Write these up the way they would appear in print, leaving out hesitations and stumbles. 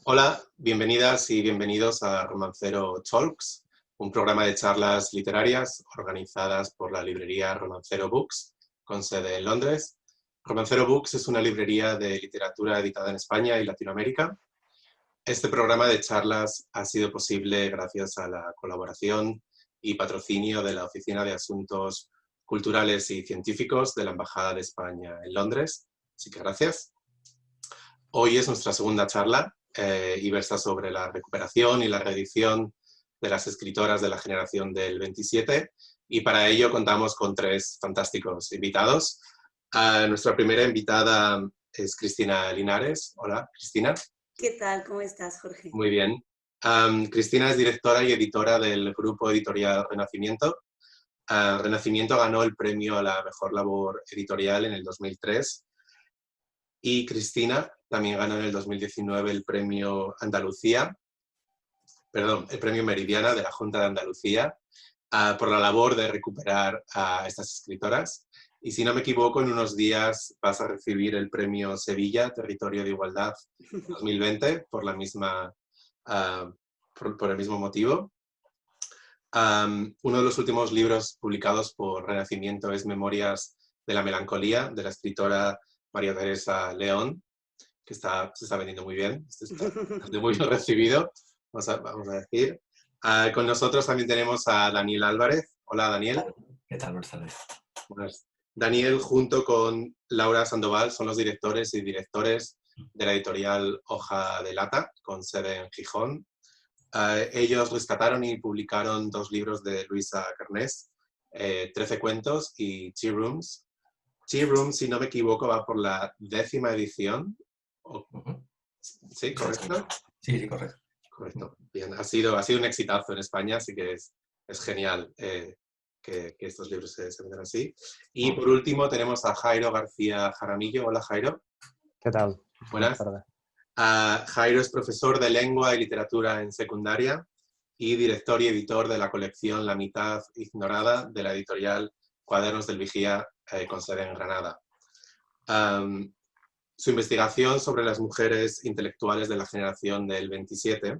Hola, bienvenidas y bienvenidos a Romancero Talks, un programa de charlas literarias organizadas por la librería Romancero Books, con sede en Londres. Romancero Books es una librería de literatura editada en España y Latinoamérica. Este programa de charlas ha sido posible gracias a la colaboración y patrocinio de la Oficina de Asuntos Culturales y Científicos de la Embajada de España en Londres. Así que gracias. Hoy es nuestra segunda charla y versa sobre la recuperación y la reedición de las escritoras de la generación del 27, y para ello contamos con tres fantásticos invitados. Nuestra primera invitada es Cristina Linares. Hola, Cristina. ¿Qué tal? ¿Cómo estás, Jorge? Muy bien. Cristina es directora y editora del grupo editorial Renacimiento. Renacimiento ganó el premio a la mejor labor editorial en el 2003. Y Cristina también ganó en el 2019 el premio el premio Meridiana de la Junta de Andalucía por la labor de recuperar a estas escritoras. Y si no me equivoco, en unos días vas a recibir el premio Sevilla, Territorio de Igualdad 2020, por el mismo motivo. Uno de los últimos libros publicados por Renacimiento es Memorias de la Melancolía, de la escritora María Teresa León, que se está vendiendo muy bien, está muy bien recibido, vamos a decir. Con nosotros también tenemos a Daniel Álvarez. Hola, Daniel. ¿Qué tal? Buenas tardes. Buenas. Daniel, junto con Laura Sandoval, son los directores y directores de la editorial Hoja de Lata, con sede en Gijón. Ellos rescataron y publicaron dos libros de Luisa Carnés, 13 cuentos y Tea Rooms. Tea Rooms, si no me equivoco, va por la 10ª edición. ¿Sí? ¿Correcto? Sí, correcto. Correcto. Bien, ha sido un exitazo en España, así que es genial que estos libros se vendan así. Y por último tenemos a Jairo García Jaramillo. Hola, Jairo. ¿Qué tal? Buenas tardes. Jairo es profesor de Lengua y Literatura en secundaria y director y editor de la colección La Mitad Ignorada de la editorial Cuadernos del Vigía, con sede en Granada. Su investigación sobre las mujeres intelectuales de la generación del 27,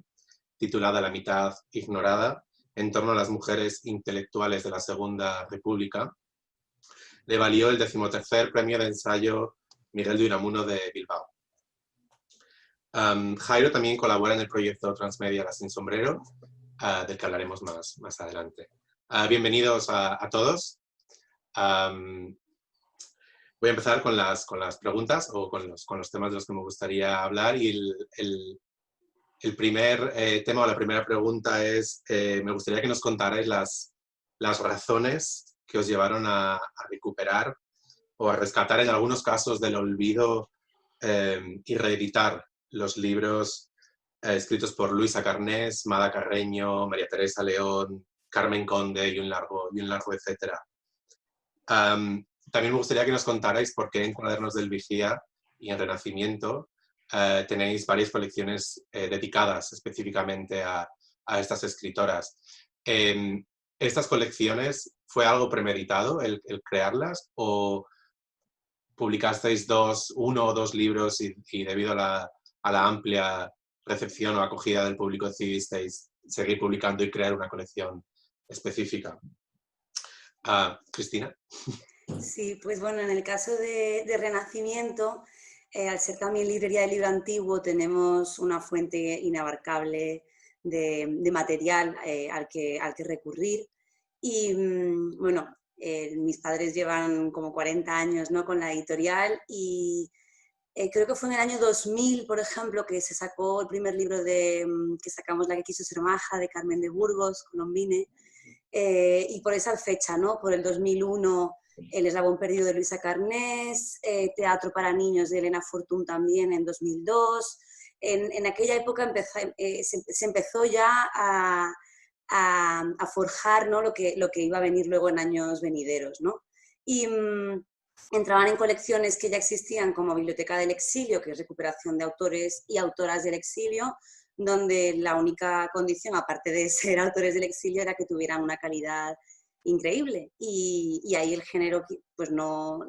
titulada La Mitad Ignorada, en torno a las mujeres intelectuales de la Segunda República, le valió el 13º premio de ensayo Miguel de Unamuno de Bilbao. Jairo también colabora en el proyecto Transmedia La Sin Sombrero, del que hablaremos más adelante. Bienvenidos a todos. Voy a empezar con las preguntas o con los temas de los que me gustaría hablar, y el primer tema o la primera pregunta es, me gustaría que nos contarais las razones que os llevaron a recuperar o a rescatar en algunos casos del olvido y reeditar los libros escritos por Luisa Carnés, Mada Carreño, María Teresa León, Carmen Conde y un largo etcétera. También me gustaría que nos contarais por qué en Cuadernos del Vigía y en Renacimiento tenéis varias colecciones dedicadas específicamente a estas escritoras. ¿Estas colecciones fue algo premeditado el crearlas, o publicasteis uno o dos libros y debido a la amplia recepción o acogida del público decidisteis seguir publicando y crear una colección específica? Cristina. Sí, pues bueno, en el caso de Renacimiento, al ser también librería de libro antiguo, tenemos una fuente inabarcable de material al que recurrir. Y bueno, mis padres llevan como 40 años, ¿no?, con la editorial, y creo que fue en el año 2000, por ejemplo, que se sacó el primer libro que sacamos, La que quiso ser maja, de Carmen de Burgos, Colombine, y por esa fecha, ¿no?, por el 2001, El eslabón perdido de Luisa Carnés, Teatro para niños de Elena Fortún también en 2002. En aquella época se empezó ya a forjar, ¿no?, lo que iba a venir luego en años venideros, ¿no? Y entraban en colecciones que ya existían, como Biblioteca del Exilio, que es recuperación de autores y autoras del exilio, donde la única condición, aparte de ser autores del exilio, era que tuvieran una calidad increíble. Y ahí el género pues no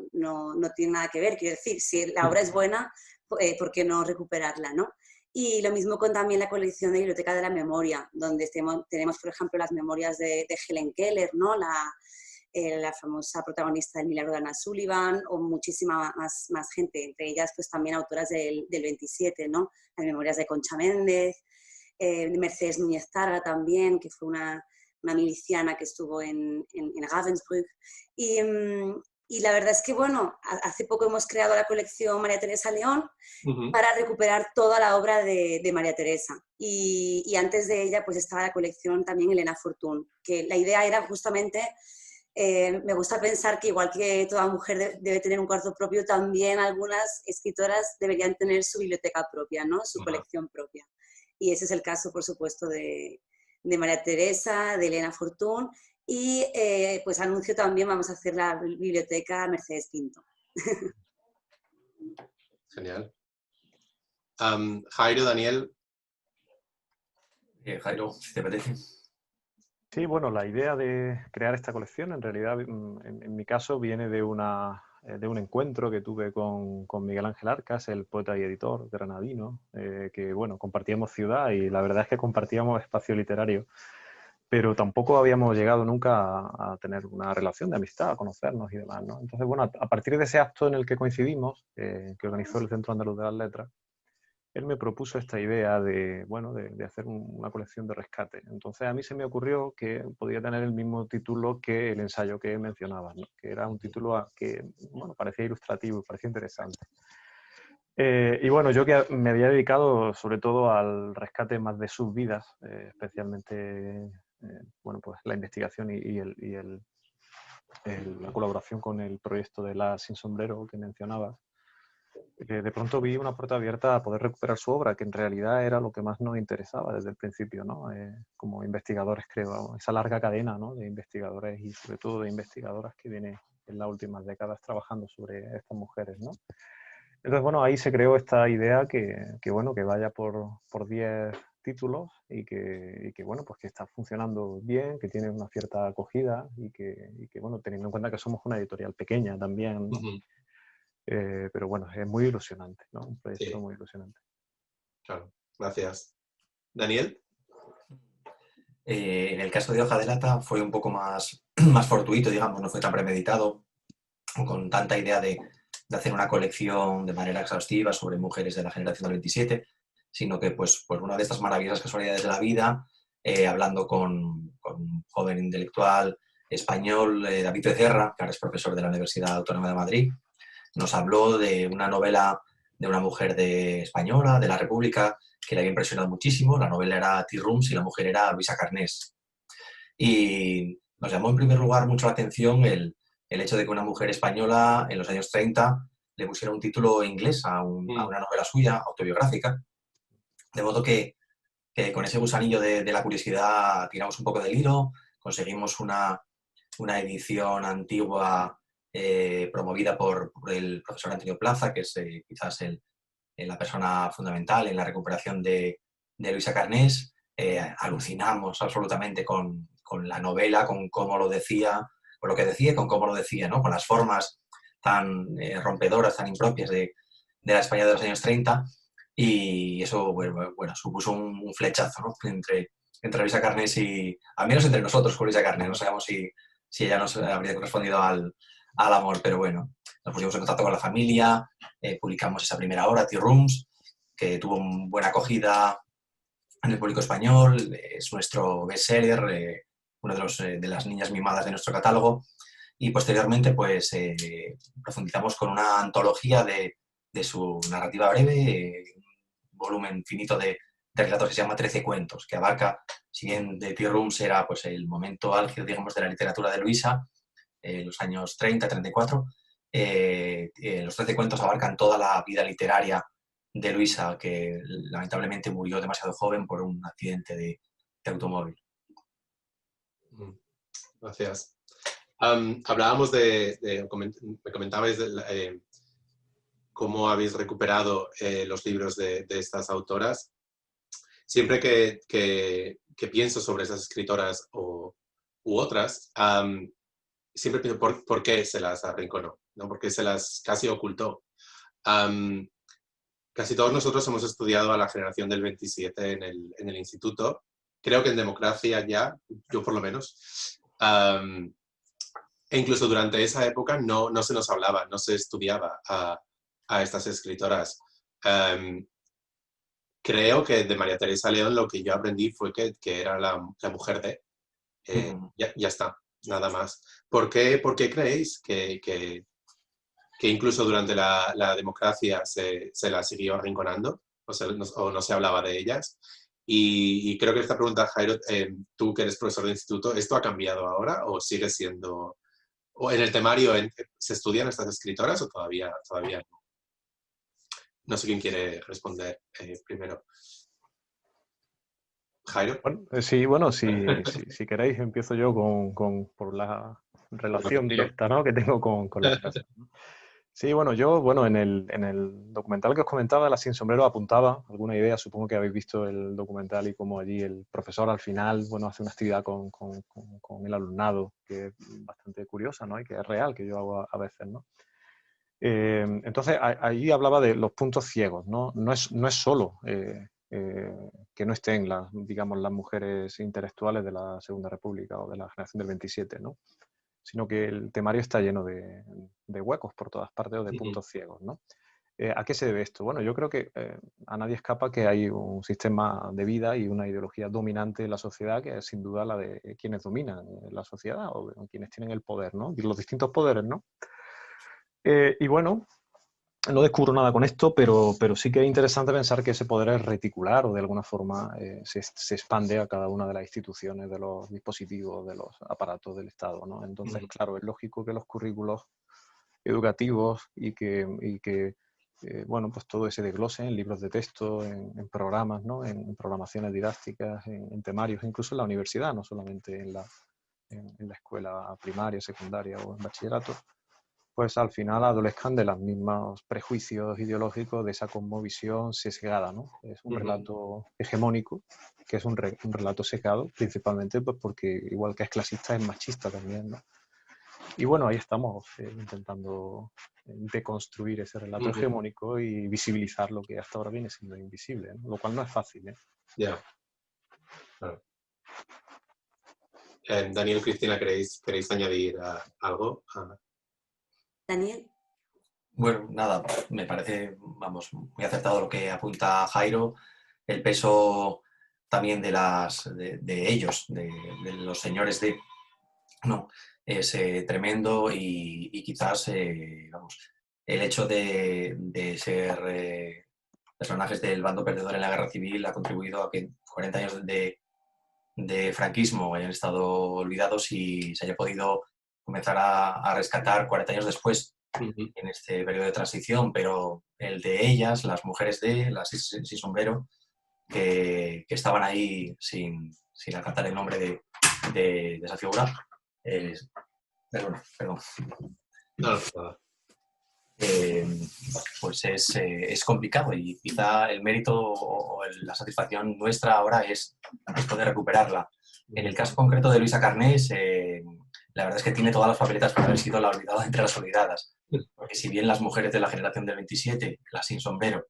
tiene nada que ver. Quiero decir, si la obra es buena, ¿por qué no recuperarla, no? Y lo mismo con también la colección de Biblioteca de la Memoria, donde tenemos, por ejemplo, las memorias de Helen Keller, ¿no? La famosa protagonista del Milagro de Anna Sullivan, o muchísima más gente, entre ellas pues también autoras del 27, ¿no? Las memorias de Concha Méndez, Mercedes Núñez Targa también, que fue una miliciana que estuvo en Ravensbrück. Y la verdad es que, bueno, hace poco hemos creado la colección María Teresa León para recuperar toda la obra de María Teresa. Y antes de ella pues estaba la colección también Elena Fortún, que la idea era justamente... me gusta pensar que igual que toda mujer debe tener un cuarto propio, también algunas escritoras deberían tener su biblioteca propia, ¿no? Su colección propia. Y ese es el caso, por supuesto, de María Teresa, de Elena Fortún, y pues anuncio también, vamos a hacer la biblioteca Mercedes Pinto. Genial. Jairo, Daniel. Jairo, si te parece. Sí, bueno, la idea de crear esta colección en realidad, en mi caso, viene de un encuentro que tuve con Miguel Ángel Arcas, el poeta y editor granadino, que bueno, compartíamos ciudad y la verdad es que compartíamos espacio literario, pero tampoco habíamos llegado nunca a tener una relación de amistad, a conocernos y demás, ¿no? Entonces, bueno, a partir de ese acto en el que coincidimos, que organizó el Centro Andaluz de las Letras, él me propuso esta idea de, bueno, de hacer una colección de rescate. Entonces a mí se me ocurrió que podía tener el mismo título que el ensayo que mencionabas, ¿no? Que era un título que, bueno, parecía ilustrativo, parecía interesante. Y bueno, yo que me había dedicado sobre todo al rescate más de sus vidas, especialmente, bueno, pues la investigación y la colaboración con el proyecto de La Sin Sombrero que mencionabas. De pronto vi una puerta abierta a poder recuperar su obra, que en realidad era lo que más nos interesaba desde el principio, ¿no? Como investigadores, creo, esa larga cadena, ¿no? De investigadores y sobre todo de investigadoras que viene en las últimas décadas trabajando sobre estas mujeres, ¿no? Entonces, bueno, ahí se creó esta idea que bueno, que vaya por 10 títulos y que, bueno, pues que está funcionando bien, que tiene una cierta acogida y que, bueno, teniendo en cuenta que somos una editorial pequeña también, ¿no? Pero bueno, es muy ilusionante, ¿no? Un proyecto muy ilusionante. Claro, gracias. ¿Daniel? En el caso de Hoja de Lata fue un poco más fortuito, digamos, no fue tan premeditado, con tanta idea de hacer una colección de manera exhaustiva sobre mujeres de la generación del 27, sino que pues por una de estas maravillosas casualidades de la vida, hablando con un joven intelectual español, David Becerra, que ahora es profesor de la Universidad Autónoma de Madrid, nos habló de una novela de una mujer española, de la República, que le había impresionado muchísimo. La novela era Tea Rooms y la mujer era Luisa Carnés. Y nos llamó en primer lugar mucho la atención el hecho de que una mujer española en los años 30 le pusiera un título inglés a una novela suya, autobiográfica. De modo que con ese gusanillo de la curiosidad tiramos un poco del hilo, conseguimos una edición antigua promovida por el profesor Antonio Plaza, que es quizás la persona fundamental en la recuperación de Luisa Carnés. Alucinamos absolutamente con la novela, con cómo lo decía, con lo que decía y con cómo lo decía, ¿no? Con las formas tan rompedoras, tan impropias de la España de los años 30. Y eso, bueno, supuso un flechazo, ¿no? entre Luisa Carnés y, al menos entre nosotros con Luisa Carnés. No sabemos si ella nos habría correspondido al amor, pero bueno, nos pusimos en contacto con la familia, publicamos esa primera obra, Tea Rooms, que tuvo una buena acogida en el público español, es nuestro bestseller, una de las niñas mimadas de nuestro catálogo, y posteriormente pues profundizamos con una antología de su narrativa breve, un volumen finito de relatos que se llama 13 cuentos, que abarca, si bien The Tea Rooms era pues, el momento álgido, digamos, de la literatura de Luisa, los años 30, 34, los 13 cuentos abarcan toda la vida literaria de Luisa, que lamentablemente murió demasiado joven por un accidente de automóvil. Gracias. Hablábamos me comentabais cómo habéis recuperado los libros de estas autoras. Siempre que pienso sobre esas escritoras u otras, siempre pienso por qué se las arrinconó, ¿no? Por qué se las casi ocultó. casi todos nosotros hemos estudiado a la generación del 27 en el instituto. Creo que en democracia ya, yo por lo menos. E incluso durante esa época no se nos hablaba, no se estudiaba a estas escritoras. Creo que de María Teresa León lo que yo aprendí fue que era la mujer de... ya está, nada más. ¿Por qué creéis que incluso durante la democracia se la siguió arrinconando o no se hablaba de ellas? Y creo que esta pregunta, Jairo, tú que eres profesor de instituto, ¿esto ha cambiado ahora o sigue siendo... o en el temario se estudian estas escritoras o todavía no? No sé quién quiere responder primero. Jairo. Bueno, si queréis empiezo yo por la relación directa, ¿no?, que tengo con las clases. Sí, yo en el documental que os comentaba, La Sin Sombrero, apuntaba alguna idea. Supongo que habéis visto el documental y como allí el profesor al final, hace una actividad con el alumnado que es bastante curiosa, ¿no?, y que es real, que yo hago a veces, ¿no? Entonces, ahí hablaba de los puntos ciegos, ¿no? No es solo que no estén las mujeres intelectuales de la Segunda República o de la generación del 27, ¿no?, sino que el temario está lleno de huecos por todas partes o de puntos ciegos, ¿no? ¿A qué se debe esto? Bueno, yo creo que a nadie escapa que hay un sistema de vida y una ideología dominante en la sociedad, que es sin duda la de quienes dominan la sociedad o quienes tienen el poder, ¿no? Y los distintos poderes, ¿no? No descubro nada con esto, pero sí que es interesante pensar que ese poder es reticular o de alguna forma se expande a cada una de las instituciones, de los dispositivos, de los aparatos del Estado, ¿no? Entonces, claro, es lógico que los currículos educativos y que pues todo ese desglose en libros de texto, en programas, ¿no?, en programaciones didácticas, en temarios, incluso en la universidad, no solamente en la escuela primaria, secundaria o en bachillerato, pues al final adolezcan de los mismos prejuicios ideológicos, de esa cosmovisión sesgada, ¿no? Es un relato hegemónico, que es un relato sesgado, principalmente pues porque, igual que es clasista, es machista también, ¿no? Y ahí estamos intentando deconstruir ese relato hegemónico y visibilizar lo que hasta ahora viene siendo invisible, ¿no? Lo cual no es fácil, ¿eh? Ya. Claro. Daniel, Cristina, ¿queréis añadir algo? Daniel. Bueno, nada, me parece, muy acertado lo que apunta Jairo. El peso también de ellos, de los señores de... No, es tremendo y quizás, el hecho de ser personajes del bando perdedor en la guerra civil ha contribuido a que 40 años de franquismo hayan estado olvidados y se haya podido comenzar a rescatar 40 años después en este periodo de transición, pero el de ellas, las mujeres de las sin sombrero, que estaban ahí sin alcanzar el nombre de esa figura. Perdón. No. Pues es complicado y quizá el mérito o la satisfacción nuestra ahora es poder recuperarla. En el caso concreto de Luisa Carnés, la verdad es que tiene todas las papeletas para haber sido la olvidada entre las olvidadas. Porque si bien las mujeres de la generación del 27, las sin sombrero,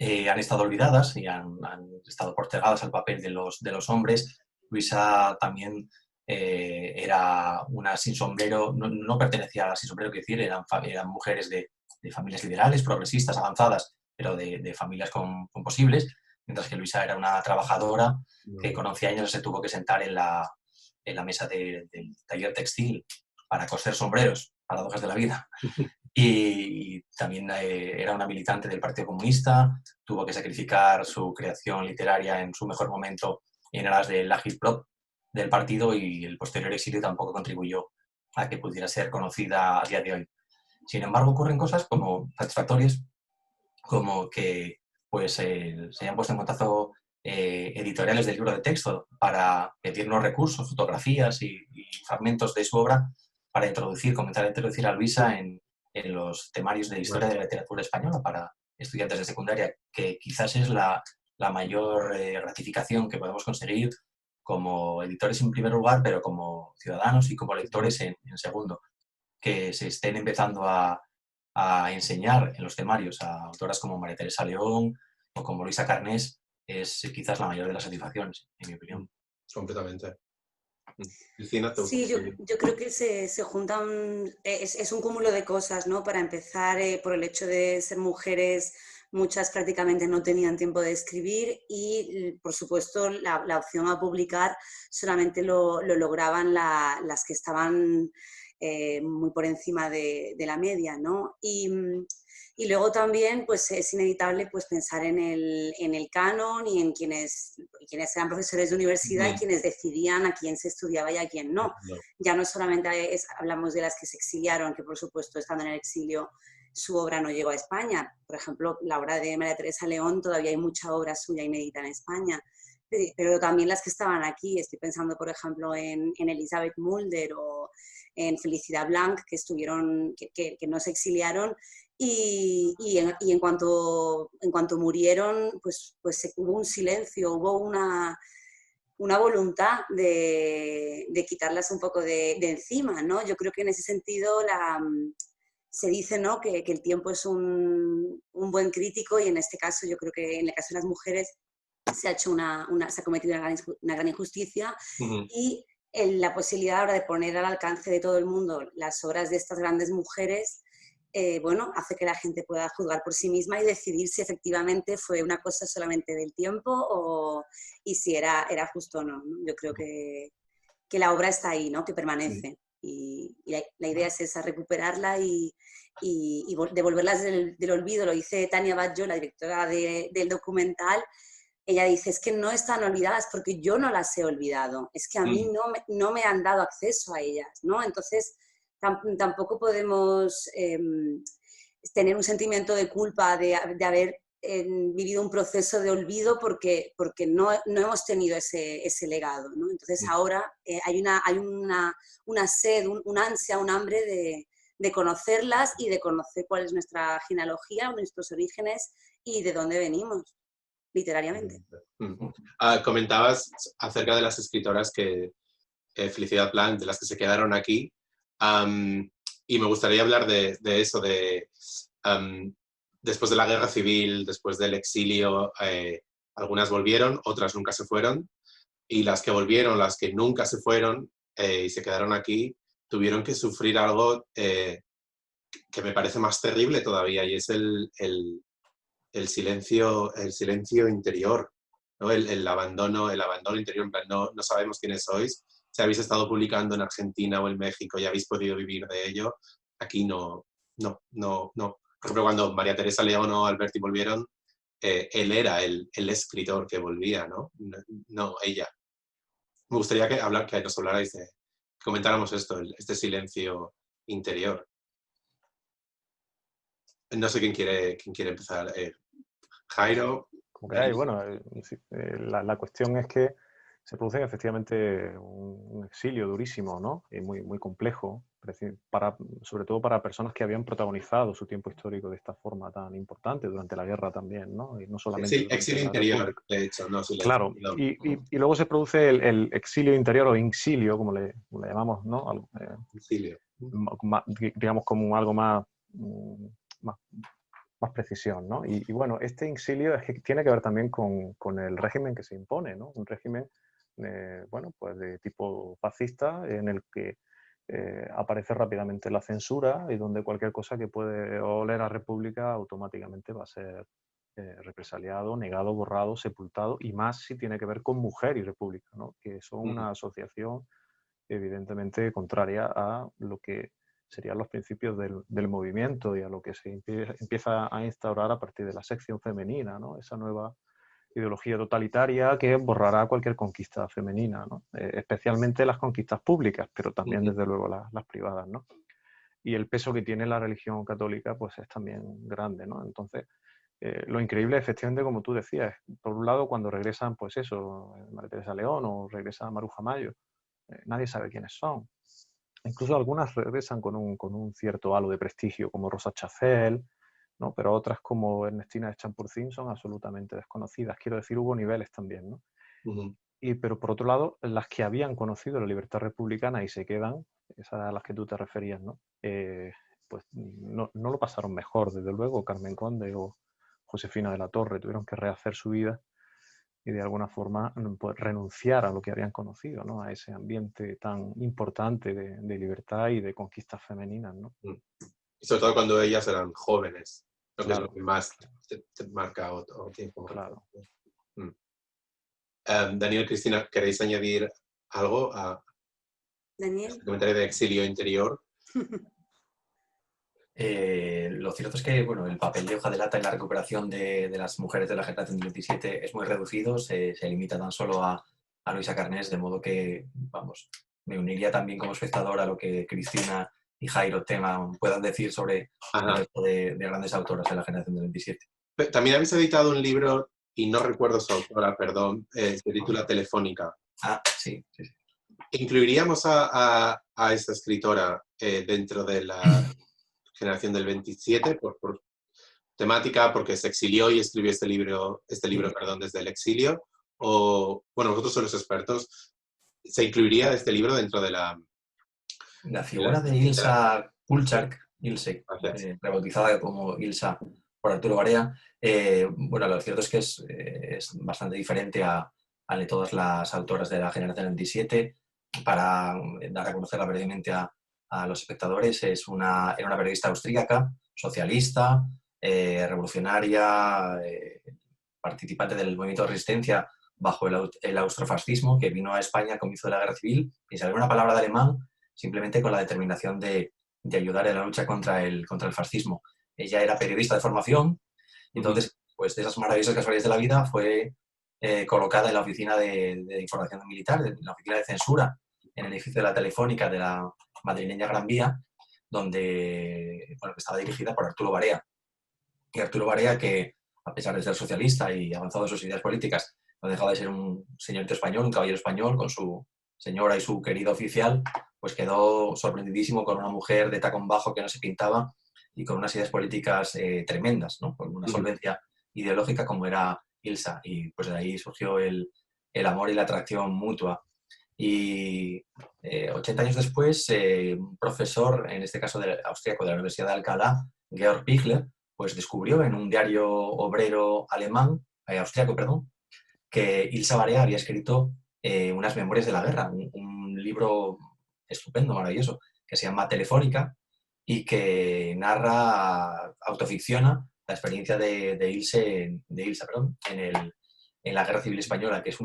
han estado olvidadas y han estado postergadas al papel de los hombres, Luisa también era una sin sombrero, no pertenecía a la sin sombrero, quiero decir, eran mujeres de familias liberales, progresistas, avanzadas, pero de familias con posibles, mientras que Luisa era una trabajadora que con 11 años se tuvo que sentar en la mesa del taller textil para coser sombreros, paradojas de la vida. Y también era una militante del Partido Comunista, tuvo que sacrificar su creación literaria en su mejor momento en aras del agitprop del partido, y el posterior exilio tampoco contribuyó a que pudiera ser conocida a día de hoy. Sin embargo, ocurren cosas como satisfactorias, como que pues, se hayan puesto en contacto editoriales del libro de texto para pedirnos recursos, fotografías y fragmentos de su obra para comenzar a introducir a Luisa en los temarios de historia de la literatura española para estudiantes de secundaria, que quizás es la mayor gratificación que podemos conseguir como editores en primer lugar, pero como ciudadanos y como lectores en segundo. Que se estén empezando a a enseñar en los temarios a autoras como María Teresa León o como Luisa Carnés es quizás la mayor de las satisfacciones, en mi opinión. Completamente. Cristina, ¿te gusta? Sí, yo creo que se juntan, es un cúmulo de cosas, ¿no? Para empezar, por el hecho de ser mujeres, muchas prácticamente no tenían tiempo de escribir y, por supuesto, la opción a publicar solamente lo lograban las que estaban muy por encima de la media, ¿no? Y luego también pues, es inevitable pues, pensar en el canon y en quienes eran profesores de universidad y quienes decidían a quién se estudiaba y a quién no. Ya no solamente hablamos de las que se exiliaron, que por supuesto estando en el exilio su obra no llegó a España. Por ejemplo, la obra de María Teresa León, todavía hay mucha obra suya inédita en España. Pero también las que estaban aquí, estoy pensando por ejemplo en Elizabeth Mulder o en Felicidad Blanc, que no se exiliaron y en cuanto murieron, pues hubo un silencio, hubo una voluntad de quitarlas un poco de encima, ¿no? Yo creo que en ese sentido se dice, ¿no? que el tiempo es un buen crítico y en este caso yo creo que en el caso de las mujeres se ha hecho se ha cometido una gran injusticia y la posibilidad ahora de poner al alcance de todo el mundo las obras de estas grandes mujeres, bueno, hace que la gente pueda juzgar por sí misma y decidir si efectivamente fue una cosa solamente del tiempo y si era justo o no, ¿no? Yo creo que la obra está ahí, ¿no? Que permanece. Y la idea es esa, recuperarla y devolverlas del olvido. Lo dice Tania Batlló, la directora del documental. Ella dice, es que no están olvidadas porque yo no las he olvidado, es que a mí no me han dado acceso a ellas, ¿no? Entonces, tampoco podemos tener un sentimiento de culpa de haber vivido un proceso de olvido porque no hemos tenido ese legado, ¿no? Entonces, ahora hay una sed, una ansia, un hambre de conocerlas y de conocer cuál es nuestra genealogía, nuestros orígenes y de dónde venimos. Literariamente. Comentabas acerca de las escritoras Felicidad Blanc, de las que se quedaron aquí, y me gustaría hablar de eso, después de la guerra civil, después del exilio, algunas volvieron, otras nunca se fueron, y las que volvieron, las que nunca se fueron y se quedaron aquí, tuvieron que sufrir algo que me parece más terrible todavía, y es el silencio interior, ¿no? El abandono interior, en plan, no sabemos quiénes sois, si habéis estado publicando en Argentina o en México y habéis podido vivir de ello, aquí no. Por ejemplo, cuando María Teresa León o Alberti volvieron, él era el escritor que volvía, no ella. Me gustaría que nos hablarais que comentáramos esto, este silencio interior. No sé quién quiere empezar. Jairo. Bueno, la cuestión es que se produce efectivamente un exilio durísimo, ¿no? Y muy, muy complejo, sobre todo para personas que habían protagonizado su tiempo histórico de esta forma tan importante durante la guerra también, ¿no? Y no solamente exilio interior, de hecho, no silencio. Claro, y luego se produce el exilio interior o inxilio, como le llamamos, ¿no? Exilio. Digamos como algo más precisión, ¿no? Y bueno, este exilio es que tiene que ver también con el régimen que se impone, ¿no? Un régimen, bueno, pues de tipo fascista en el que aparece rápidamente la censura y donde cualquier cosa que puede oler a república automáticamente va a ser represaliado, negado, borrado, sepultado, y más si tiene que ver con Mujer y República, ¿no? Que son una asociación evidentemente contraria a lo que serían los principios del movimiento y a lo que se empieza a instaurar a partir de la sección femenina, ¿no? Esa nueva ideología totalitaria que borrará cualquier conquista femenina, ¿no? Especialmente las conquistas públicas, pero también desde luego las privadas, ¿no? Y el peso que tiene la religión católica pues es también grande, ¿no? Entonces, lo increíble, efectivamente, como tú decías, por un lado cuando regresan, pues eso, María Teresa León o regresa Maruja Mayo, nadie sabe quiénes son. Incluso algunas regresan con un cierto halo de prestigio, como Rosa Chafel, ¿no? Pero otras como Ernestina de Champurcín son absolutamente desconocidas. Quiero decir, hubo niveles también, ¿no? Pero por otro lado, las que habían conocido la libertad republicana y se quedan, esas a las que tú te referías, ¿no? Pues no lo pasaron mejor, desde luego. Carmen Conde o Josefina de la Torre tuvieron que rehacer su vida y de alguna forma pues, renunciar a lo que habían conocido, ¿no? A ese ambiente tan importante de libertad y de conquistas femeninas, ¿no? Y sobre todo cuando ellas eran jóvenes, lo que es Claro. lo que más te marca o tiene como Claro. Daniel, Cristina, ¿queréis añadir algo a Daniel. este comentario de exilio interior? Lo cierto es que bueno, el papel de Hoja de Lata en la recuperación de las mujeres de la generación del 27 es muy reducido, se limita tan solo a Luisa Carnés, de modo que, vamos, me uniría también como espectador a lo que Cristina y Jairo puedan decir sobre el resto de grandes autoras de la generación del 27. También habéis editado un libro, y no recuerdo su autora, perdón, se titula Telefónica. Ah, sí. ¿Incluiríamos a esta escritora dentro de la generación del 27 por temática, porque se exilió y escribió este libro, desde el exilio? O, bueno, vosotros sois los expertos, ¿se incluiría este libro dentro de la... La figura de Ilsa Kulczak, Ilse, rebautizada como Ilsa por Arturo Barea, bueno, lo cierto es que es bastante diferente a de todas las autoras de la generación 27. Para dar a conocerla brevemente a los espectadores, era una periodista austríaca, socialista, revolucionaria, participante del movimiento de resistencia bajo el austrofascismo, que vino a España al comienzo de la Guerra Civil, y sabía una palabra de alemán simplemente con la determinación de ayudar en la lucha contra el fascismo. Ella era periodista de formación, y entonces, pues de esas maravillosas casualidades de la vida, fue colocada en la oficina de información militar, en la oficina de censura, en el edificio de la Telefónica de la madrileña Gran Vía, donde estaba dirigida por Arturo Barea. Y Arturo Barea, que a pesar de ser socialista y avanzado en sus ideas políticas, no ha dejado de ser un señorito español, un caballero español, con su señora y su querido oficial, pues quedó sorprendidísimo con una mujer de tacón bajo que no se pintaba y con unas ideas políticas tremendas, ¿no? Con una solvencia ideológica como era Ilsa. Y pues de ahí surgió el amor y la atracción mutua. Y 80 años después, un profesor, en este caso austríaco de la Universidad de Alcalá, Georg Pichler, pues descubrió en un diario obrero austriaco, que Ilsa Barea había escrito unas memorias de la guerra, un libro estupendo, maravilloso, que se llama Telefónica y que narra, autoficciona la experiencia de Ilsa en la Guerra Civil Española, que es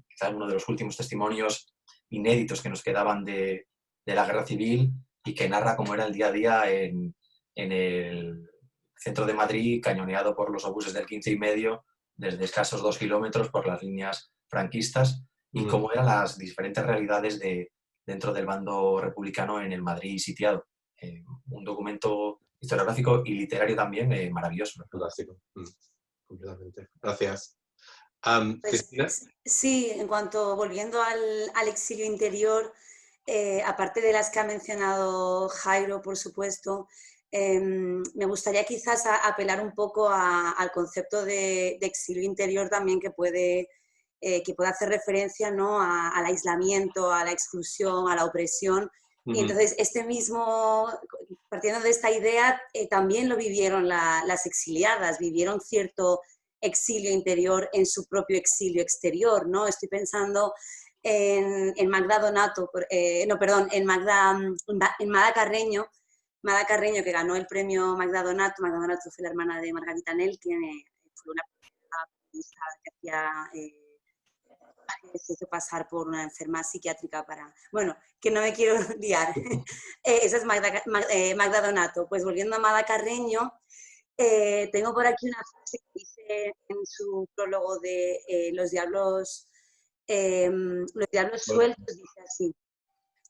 quizá uno de los últimos testimonios inéditos que nos quedaban de la Guerra Civil, y que narra cómo era el día a día en el centro de Madrid, cañoneado por los obuses del 15 y medio, desde escasos 2 kilómetros por las líneas franquistas, y cómo eran las diferentes realidades dentro del bando republicano en el Madrid sitiado. Un documento historiográfico y literario también maravilloso. Fantástico. Completamente. Gracias. Pues, sí, en cuanto, volviendo al exilio interior, aparte de las que ha mencionado Jairo, por supuesto, me gustaría quizás apelar un poco al concepto de exilio interior también, que puede hacer referencia, ¿no?, al aislamiento, a la exclusión, a la opresión. Y entonces partiendo de esta idea, también lo vivieron las exiliadas, vivieron cierto exilio interior en su propio exilio exterior, ¿no? Estoy pensando en Magda Donato, en Mada Carreño. Mada Carreño, que ganó el premio Magda Donato. Magda Donato fue la hermana de Margarita Nel, que fue una periodista que se hizo pasar por una enferma psiquiátrica Bueno, que no me quiero liar. Esa es Magda Donato. Pues volviendo a Mada Carreño, tengo por aquí una frase que dice en su prólogo de Los diablos sueltos, dice así.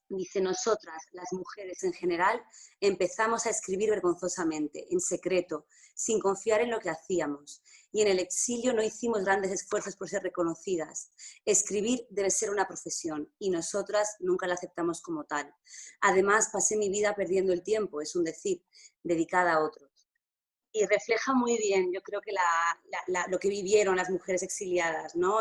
Dice: nosotras, las mujeres en general, empezamos a escribir vergonzosamente, en secreto, sin confiar en lo que hacíamos. Y en el exilio no hicimos grandes esfuerzos por ser reconocidas. Escribir debe ser una profesión y nosotras nunca la aceptamos como tal. Además, pasé mi vida perdiendo el tiempo, es un decir, dedicada a otros. Y refleja muy bien, yo creo que lo que vivieron las mujeres exiliadas, ¿no?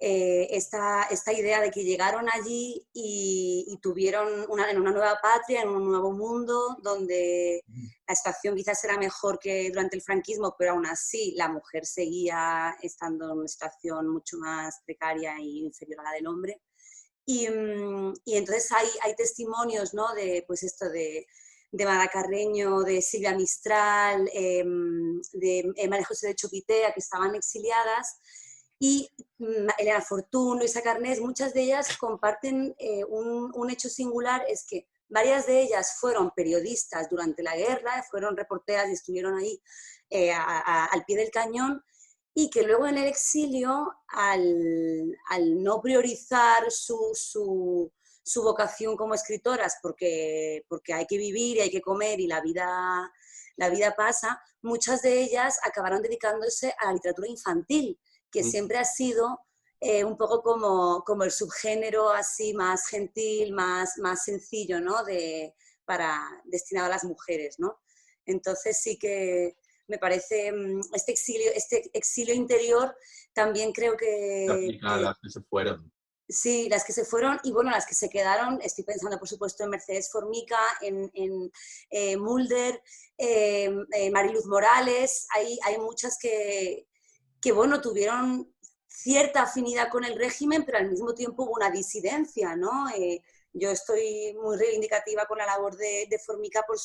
esta idea de que llegaron allí y tuvieron en una nueva patria, en un nuevo mundo, donde la situación quizás era mejor que durante el franquismo, pero aún así la mujer seguía estando en una situación mucho más precaria e inferior a la del hombre. Y entonces hay testimonios, ¿no? De, pues esto de Mara Carreño, de Silvia Mistral, de María José de Chopitea, que estaban exiliadas, y Elena Fortún, Luisa Carnés, muchas de ellas comparten un hecho singular, es que varias de ellas fueron periodistas durante la guerra, fueron reporteras y estuvieron ahí al pie del cañón, y que luego en el exilio, al no priorizar su vocación como escritoras, porque hay que vivir y hay que comer y la vida pasa, muchas de ellas acabaron dedicándose a la literatura infantil, que siempre ha sido un poco como el subgénero así más gentil, más sencillo, ¿no? Destinado a las mujeres, ¿no? Entonces sí que me parece este exilio interior también creo que las que se fueron. Sí, las que se fueron y bueno, las que se quedaron, estoy pensando por supuesto en Mercedes Formica, en Mulder, Mariluz Morales, hay muchas que bueno, tuvieron cierta afinidad con el régimen, pero al mismo tiempo hubo una disidencia, ¿no? Yo estoy muy reivindicativa con la labor de Formica por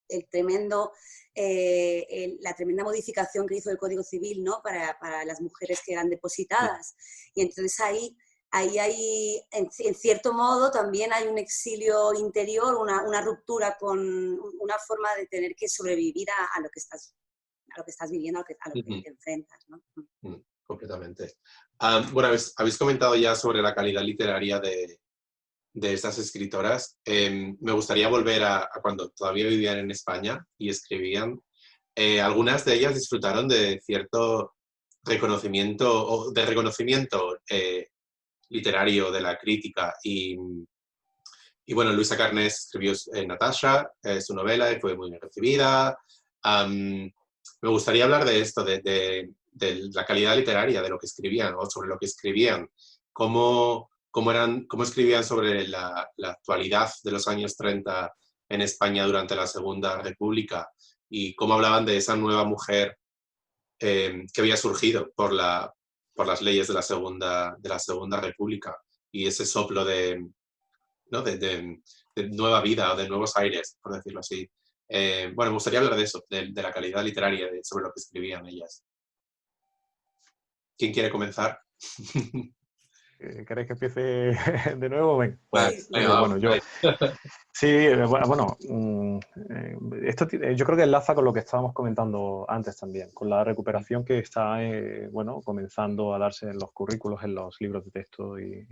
el tremendo, la tremenda modificación que hizo el Código Civil, ¿no? para las mujeres que eran depositadas. Y entonces ahí hay, en cierto modo, también hay un exilio interior, una ruptura con una forma de tener que sobrevivir a lo que estás viviendo, a lo que te enfrentas, ¿no? Completamente. Bueno, habéis comentado ya sobre la calidad literaria de estas escritoras. Me gustaría volver a cuando todavía vivían en España y escribían. Algunas de ellas disfrutaron de cierto reconocimiento literario de la crítica y bueno, Luisa Carnés escribió Natasha, su novela, y fue muy bien recibida. Me gustaría hablar de esto, de la calidad literaria de lo que escribían o sobre lo que escribían, cómo escribían sobre la actualidad de los años 30 en España durante la Segunda República y cómo hablaban de esa nueva mujer que había surgido por las leyes de la Segunda República y ese soplo ¿no? de nueva vida o de nuevos aires, por decirlo así. Bueno, me gustaría hablar de eso, de la calidad literaria, sobre lo que escribían ellas. ¿Quién quiere comenzar? ¿Queréis que empiece de nuevo? Venga. Pues, venga, bueno, sí, bueno, esto yo creo que enlaza con lo que estábamos comentando antes también, con la recuperación que está bueno, comenzando a darse en los currículos, en los libros de texto y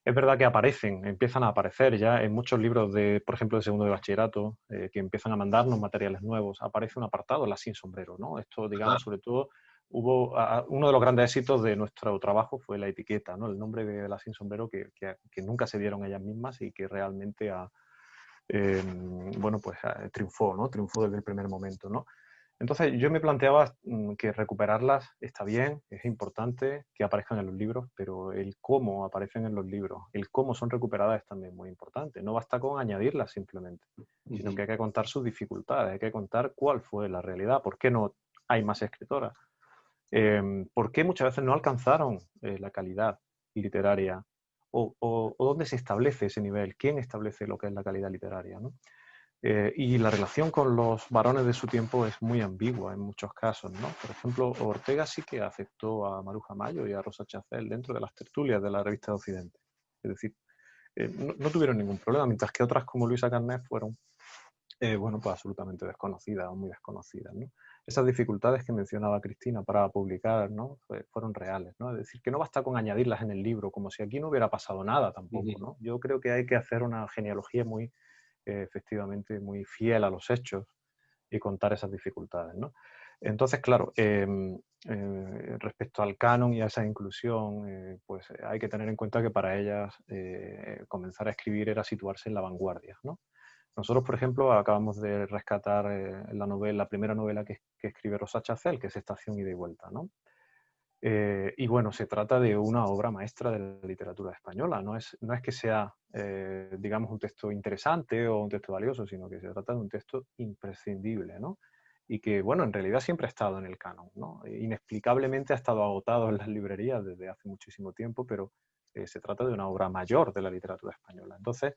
es verdad que empiezan a aparecer ya en muchos libros, por ejemplo, de segundo de bachillerato, que empiezan a mandarnos materiales nuevos. Aparece un apartado, Las sin sombrero, ¿no? Esto, digamos, sobre todo, uno de los grandes éxitos de nuestro trabajo fue la etiqueta, ¿no? El nombre de Las sin sombrero que nunca se dieron ellas mismas y que realmente bueno, pues triunfó, ¿no? Triunfó desde el primer momento, ¿no? Entonces yo me planteaba que recuperarlas está bien, es importante que aparezcan en los libros, pero el cómo aparecen en los libros, el cómo son recuperadas es también muy importante. No basta con añadirlas simplemente, sino que hay que contar sus dificultades, hay que contar cuál fue la realidad, por qué no hay más escritoras, por qué muchas veces no alcanzaron la calidad literaria o dónde se establece ese nivel, quién establece lo que es la calidad literaria, ¿no? Y la relación con los varones de su tiempo es muy ambigua en muchos casos, ¿no? Por ejemplo, Ortega sí que aceptó a Maruja Mayo y a Rosa Chacel dentro de las tertulias de la revista de Occidente. Es decir, no tuvieron ningún problema, mientras que otras como Luisa Carnés fueron, bueno, pues absolutamente desconocidas o muy desconocidas, ¿no? Esas dificultades que mencionaba Cristina para publicar, ¿no? Fueron reales, ¿no? Es decir, que no basta con añadirlas en el libro, como si aquí no hubiera pasado nada tampoco, ¿no? Yo creo que hay que hacer una genealogía muy efectivamente muy fiel a los hechos y contar esas dificultades, ¿no? Entonces, claro, respecto al canon y a esa inclusión, pues hay que tener en cuenta que para ellas comenzar a escribir era situarse en la vanguardia, ¿no? Nosotros, por ejemplo, acabamos de rescatar la primera novela que escribe Rosa Chacel, que es Estación Ida y Vuelta, ¿no? Y bueno, se trata de una obra maestra de la literatura española. No es que sea, digamos, un texto interesante o un texto valioso, sino que se trata de un texto imprescindible, ¿no? Y que, bueno, en realidad siempre ha estado en el canon, ¿no? Inexplicablemente ha estado agotado en las librerías desde hace muchísimo tiempo, pero se trata de una obra mayor de la literatura española. Entonces,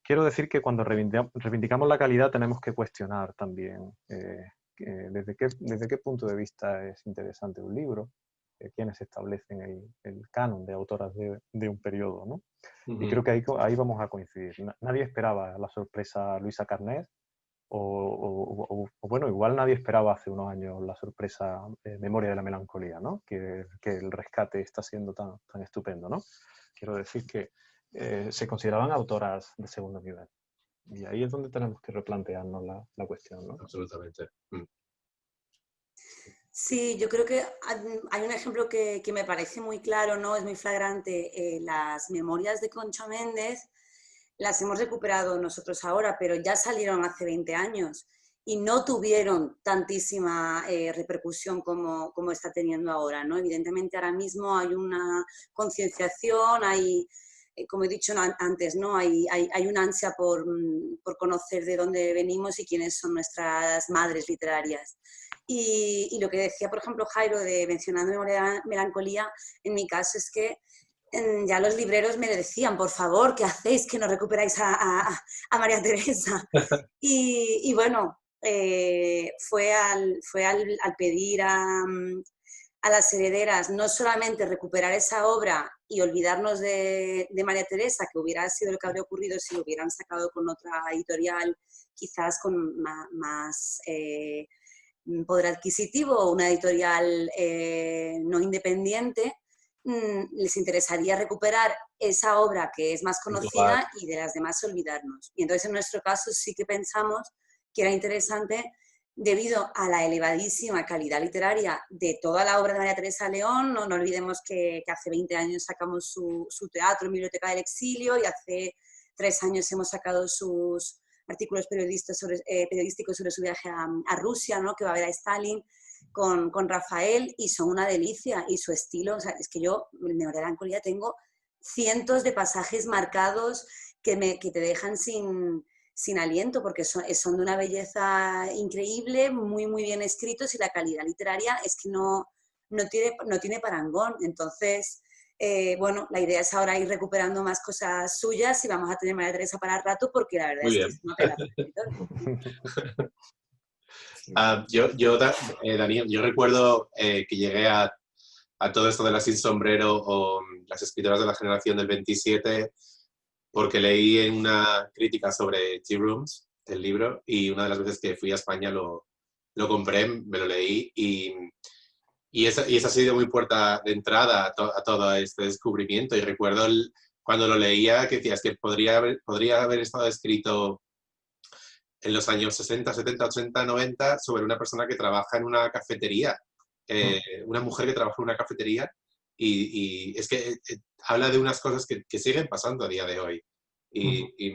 quiero decir que cuando reivindicamos la calidad tenemos que cuestionar también desde qué punto de vista es interesante un libro, quienes establecen el canon de autoras de un periodo, ¿no? Y creo que ahí vamos a coincidir. Nadie esperaba la sorpresa Luisa Carnés, o bueno, igual nadie esperaba hace unos años la sorpresa Memoria de la melancolía, ¿no? Que el rescate está siendo tan estupendo, ¿no? Quiero decir que se consideraban autoras de segundo nivel. Y ahí es donde tenemos que replantearnos la cuestión, ¿no? Absolutamente. Sí, yo creo que hay un ejemplo que me parece muy claro, ¿no? Es muy flagrante. Las memorias de Concha Méndez las hemos recuperado nosotros ahora, pero ya salieron hace 20 años y no tuvieron tantísima repercusión como está teniendo ahora, ¿no? Evidentemente ahora mismo hay una concienciación, hay, como he dicho antes, ¿no? Hay una ansia por conocer de dónde venimos y quiénes son nuestras madres literarias. Y lo que decía, por ejemplo, Jairo, mencionando Memoria Melancolía, en mi caso es que ya los libreros me decían, por favor, ¿qué hacéis que no recuperáis a María Teresa? Y bueno, fue al pedir a las herederas no solamente recuperar esa obra y olvidarnos de María Teresa, que hubiera sido lo que habría ocurrido si lo hubieran sacado con otra editorial, quizás con más poder adquisitivo, una editorial no independiente, les interesaría recuperar esa obra que es más conocida y de las demás olvidarnos. Y entonces en nuestro caso sí que pensamos que era interesante debido a la elevadísima calidad literaria de toda la obra de María Teresa León. No olvidemos que hace 20 años sacamos su teatro en Biblioteca del Exilio y hace 3 años hemos sacado sus artículos periodísticos sobre su viaje a Rusia, ¿no? Que va a ver a Stalin con Rafael, y son una delicia, y su estilo, o sea, es que yo en Memoria de la Melancolía tengo cientos de pasajes marcados que te dejan sin aliento, porque son de una belleza increíble, muy, muy bien escritos, y la calidad literaria es que no tiene parangón. Entonces, bueno, la idea es ahora ir recuperando más cosas suyas y vamos a tener María Teresa para el rato, porque la verdad Muy es bien. que es una pedazo de escritor. Daniel, yo recuerdo que llegué a todo esto de la Sin Sombrero o las escritoras de la generación del 27 porque leí en una crítica sobre Tea Rooms, el libro, y una de las veces que fui a España lo compré, me lo leí y esa ha sido mi puerta de entrada a todo este descubrimiento. Y recuerdo cuando lo leía que decías que podría haber estado escrito en los años 60, 70, 80, 90 sobre una persona que trabaja en una cafetería, una mujer que trabaja en una cafetería, y es que habla de unas cosas que siguen pasando a día de hoy. Y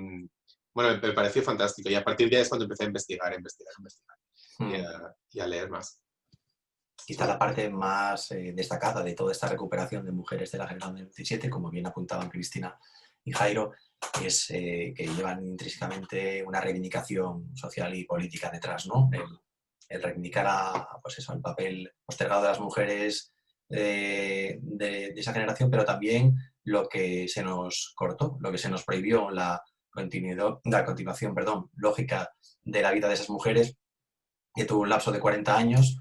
bueno, me pareció fantástico, y a partir de ahí es cuando empecé a investigar y a leer más. Quizá la parte más destacada de toda esta recuperación de mujeres de la generación del 17, como bien apuntaban Cristina y Jairo, es que llevan intrínsecamente una reivindicación social y política detrás, ¿no? El reivindicar pues eso, el papel postergado de las mujeres de esa generación, pero también lo que se nos cortó, lo que se nos prohibió, la continuación lógica de la vida de esas mujeres, que tuvo un lapso de 40 años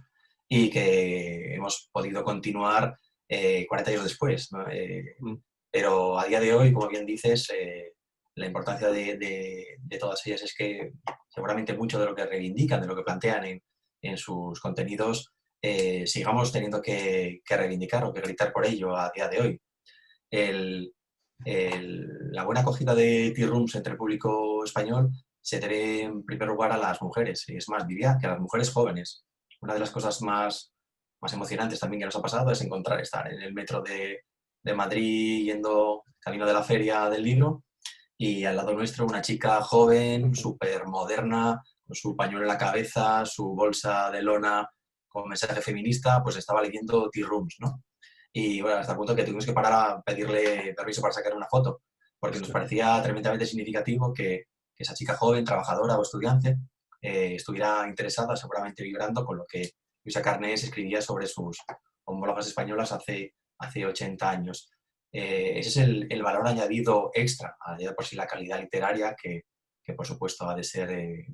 y que hemos podido continuar 40 años después, ¿no? Pero a día de hoy, como bien dices, la importancia de todas ellas es que seguramente mucho de lo que reivindican, de lo que plantean en sus contenidos, sigamos teniendo que reivindicar o que gritar por ello a día de hoy. La buena acogida de Tea Rooms entre el público español se debe en primer lugar a las mujeres, y es más, diría que a las mujeres jóvenes. Una de las cosas más emocionantes también que nos ha pasado es estar en el metro de Madrid yendo camino de la feria del libro, y al lado nuestro una chica joven, súper moderna, con su pañuelo en la cabeza, su bolsa de lona con mensaje feminista, pues estaba leyendo Tea Rooms, ¿no? Y bueno, hasta el punto que tuvimos que parar a pedirle permiso para sacar una foto, porque nos parecía tremendamente significativo que esa chica joven, trabajadora o estudiante, estuviera interesada, seguramente vibrando con lo que Luisa Carnés escribía sobre sus homólogas españolas hace 80 años. Ese es el valor añadido extra, ya por sí la calidad literaria, que por supuesto ha de ser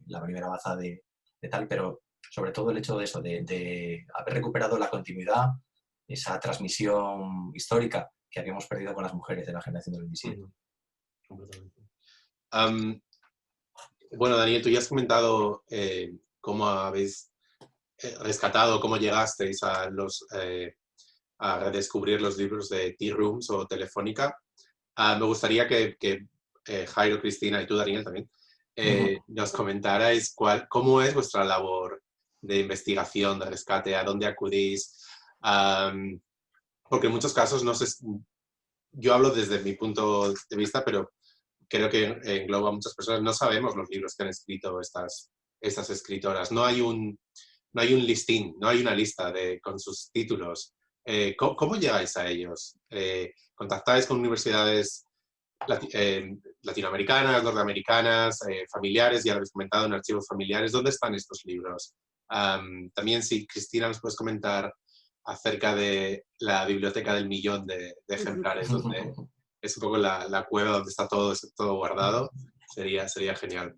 la primera baza de tal, pero sobre todo el hecho de eso, de haber recuperado la continuidad, esa transmisión histórica que habíamos perdido con las mujeres de la generación del 27. Completamente. Bueno, Daniel, tú ya has comentado cómo habéis rescatado, cómo llegasteis a redescubrir los libros de Tea Rooms o Telefónica. Me gustaría que Jairo, Cristina y tú, Daniel, también, nos comentarais cómo es vuestra labor de investigación, de rescate, a dónde acudís. Porque en muchos casos, no sé, yo hablo desde mi punto de vista, pero creo que engloba a muchas personas, no sabemos los libros que han escrito estas escritoras. No hay un listín, no hay una lista con sus títulos. ¿Cómo llegáis a ellos? ¿Contactáis con universidades latinoamericanas, norteamericanas, familiares? Ya lo habéis comentado, en archivos familiares. ¿Dónde están estos libros? También, si Cristina nos puedes comentar acerca de la biblioteca del millón de ejemplares, donde es un poco la cueva donde está todo guardado, sería genial.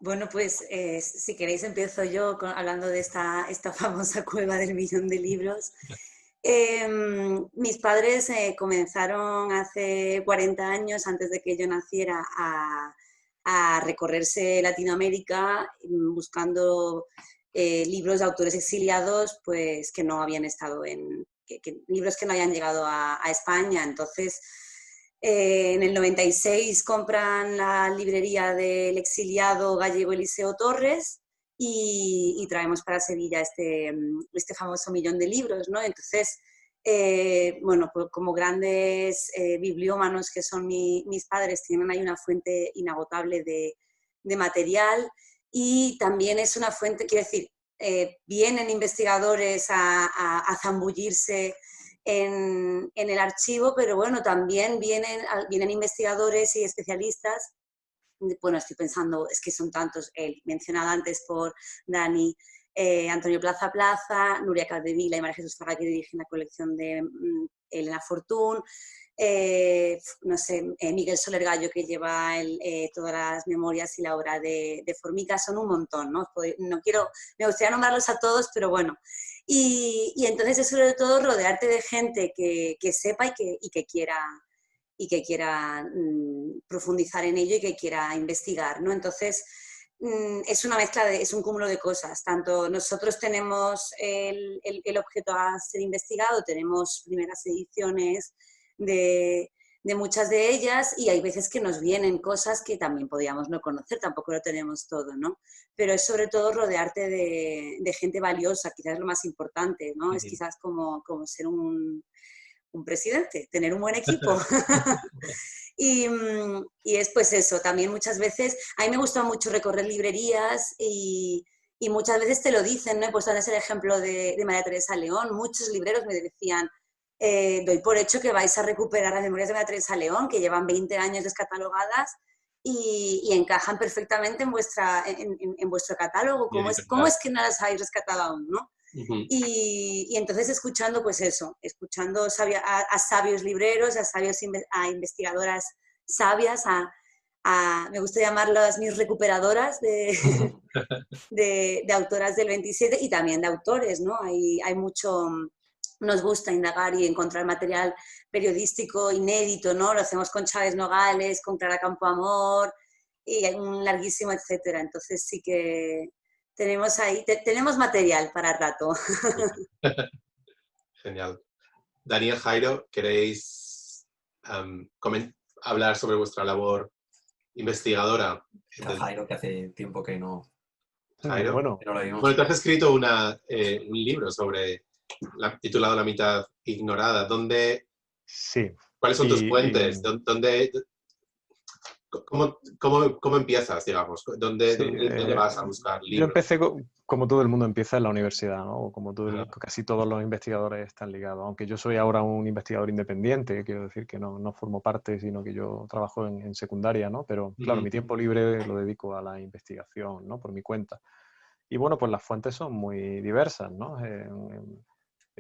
Bueno, pues si queréis empiezo yo hablando de esta famosa cueva del millón de libros. Mis padres comenzaron hace 40 años, antes de que yo naciera, a recorrerse Latinoamérica buscando libros de autores exiliados pues, que no habían estado libros que no habían llegado a España. Entonces, en el 96 compran la librería del exiliado gallego Eliseo Torres y traemos para Sevilla este famoso millón de libros, ¿no? Entonces, bueno, pues como grandes bibliómanos que son mis padres, tienen ahí una fuente inagotable de material y también es una fuente, quiero decir, vienen investigadores a zambullirse en el archivo, pero bueno, también vienen investigadores y especialistas. Bueno, estoy pensando, es que son tantos, mencionado antes por Dani, Antonio Plaza, Nuria Capdevila y María Jesús Fraga, que dirigen la colección de Elena Fortún, no sé, Miguel Soler Gallo, que lleva todas las memorias y la obra de Formica. Son un montón, ¿no? Me gustaría nombrarlos a todos, pero bueno. Y entonces es sobre todo rodearte de gente que sepa y que quiera profundizar en ello y que quiera investigar, ¿no? Entonces, es una mezcla, es un cúmulo de cosas. Tanto nosotros tenemos el objeto a ser investigado, tenemos primeras ediciones de muchas de ellas y hay veces que nos vienen cosas que también podíamos no conocer, tampoco lo tenemos todo, ¿no? Pero es sobre todo rodearte de gente valiosa, quizás es lo más importante, ¿no? Es quizás como ser un presidente, tener un buen equipo. y es pues eso, también muchas veces, a mí me gusta mucho recorrer librerías y muchas veces te lo dicen, ¿no? He puesto el ejemplo de María Teresa León. Muchos libreros me decían, doy por hecho que vais a recuperar las memorias de María Teresa León, que llevan 20 años descatalogadas y encajan perfectamente en vuestro catálogo. ¿Cómo es que no las habéis rescatado aún, no? Y entonces escuchando pues eso, escuchando a sabios libreros, a investigadoras sabias, me gusta llamarlas mis recuperadoras de autoras del 27 y también de autores, ¿no? Hay mucho, nos gusta indagar y encontrar material periodístico inédito, ¿no? Lo hacemos con Chávez Nogales, con Clara Campoamor y hay un larguísimo etcétera. Entonces sí que tenemos material para rato. Genial. Daniel, Jairo, ¿queréis hablar sobre vuestra labor investigadora? Jairo, que hace tiempo que no... Jairo. Bueno, tú has escrito un libro titulado La mitad ignorada. Sí. ¿Cuáles son tus fuentes? ¿Cómo empiezas, digamos? ¿Dónde, Sí, dónde vas a buscar yo libros? empecé como todo el mundo empieza en la universidad, ¿no? O como Ajá. casi todos los investigadores están ligados. Aunque yo soy ahora un investigador independiente, quiero decir que no formo parte, sino que yo trabajo en secundaria, ¿no? Pero claro, Ujú. mi tiempo libre lo dedico a la investigación, ¿no? Por mi cuenta. Y bueno, pues las fuentes son muy diversas, ¿no?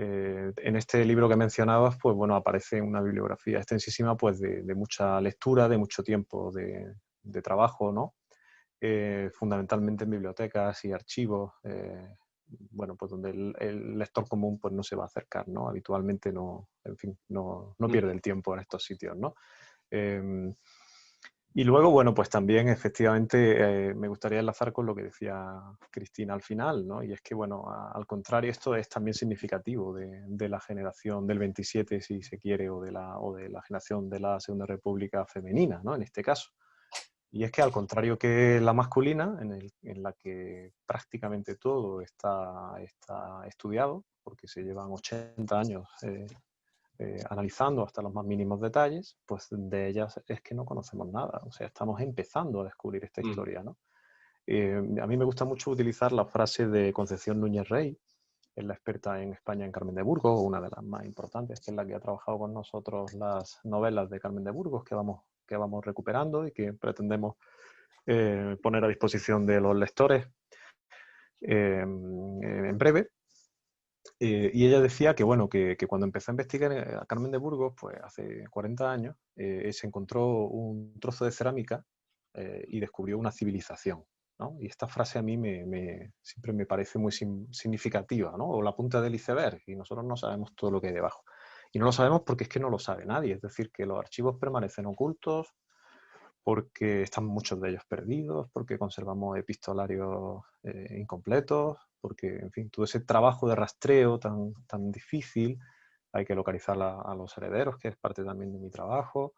En este libro que mencionabas, pues bueno, aparece una bibliografía extensísima, pues de mucha lectura, de mucho tiempo de trabajo, ¿no? Fundamentalmente en bibliotecas y archivos, bueno, pues donde el lector común pues no se va a acercar, ¿no? Habitualmente no, en fin, no pierde el tiempo en estos sitios, ¿no? Y luego, bueno, pues también efectivamente me gustaría enlazar con lo que decía Cristina al final, ¿no? Y es que, bueno, al contrario, esto es también significativo de la generación del 27, si se quiere, o de la generación de la Segunda República femenina, ¿no? En este caso. Y es que al contrario que la masculina, en la que prácticamente todo está estudiado, porque se llevan 80 años analizando hasta los más mínimos detalles, pues de ellas es que no conocemos nada. O sea, estamos empezando a descubrir esta Mm. historia, ¿no? A mí me gusta mucho utilizar la frase de Concepción Núñez Rey, es la experta en España en Carmen de Burgos, una de las más importantes, que es la que ha trabajado con nosotros las novelas de Carmen de Burgos que vamos recuperando y que pretendemos poner a disposición de los lectores en breve. Y ella decía que, bueno, que cuando empezó a investigar a Carmen de Burgos, pues hace 40 años, se encontró un trozo de cerámica y descubrió una civilización, ¿no? Y esta frase a mí siempre me parece muy significativa, ¿no? O la punta del iceberg, y nosotros no sabemos todo lo que hay debajo. Y no lo sabemos porque es que no lo sabe nadie, es decir, que los archivos permanecen ocultos, porque están muchos de ellos perdidos, porque conservamos epistolarios incompletos, porque, en fin, todo ese trabajo de rastreo tan difícil, hay que localizar a los herederos, que es parte también de mi trabajo,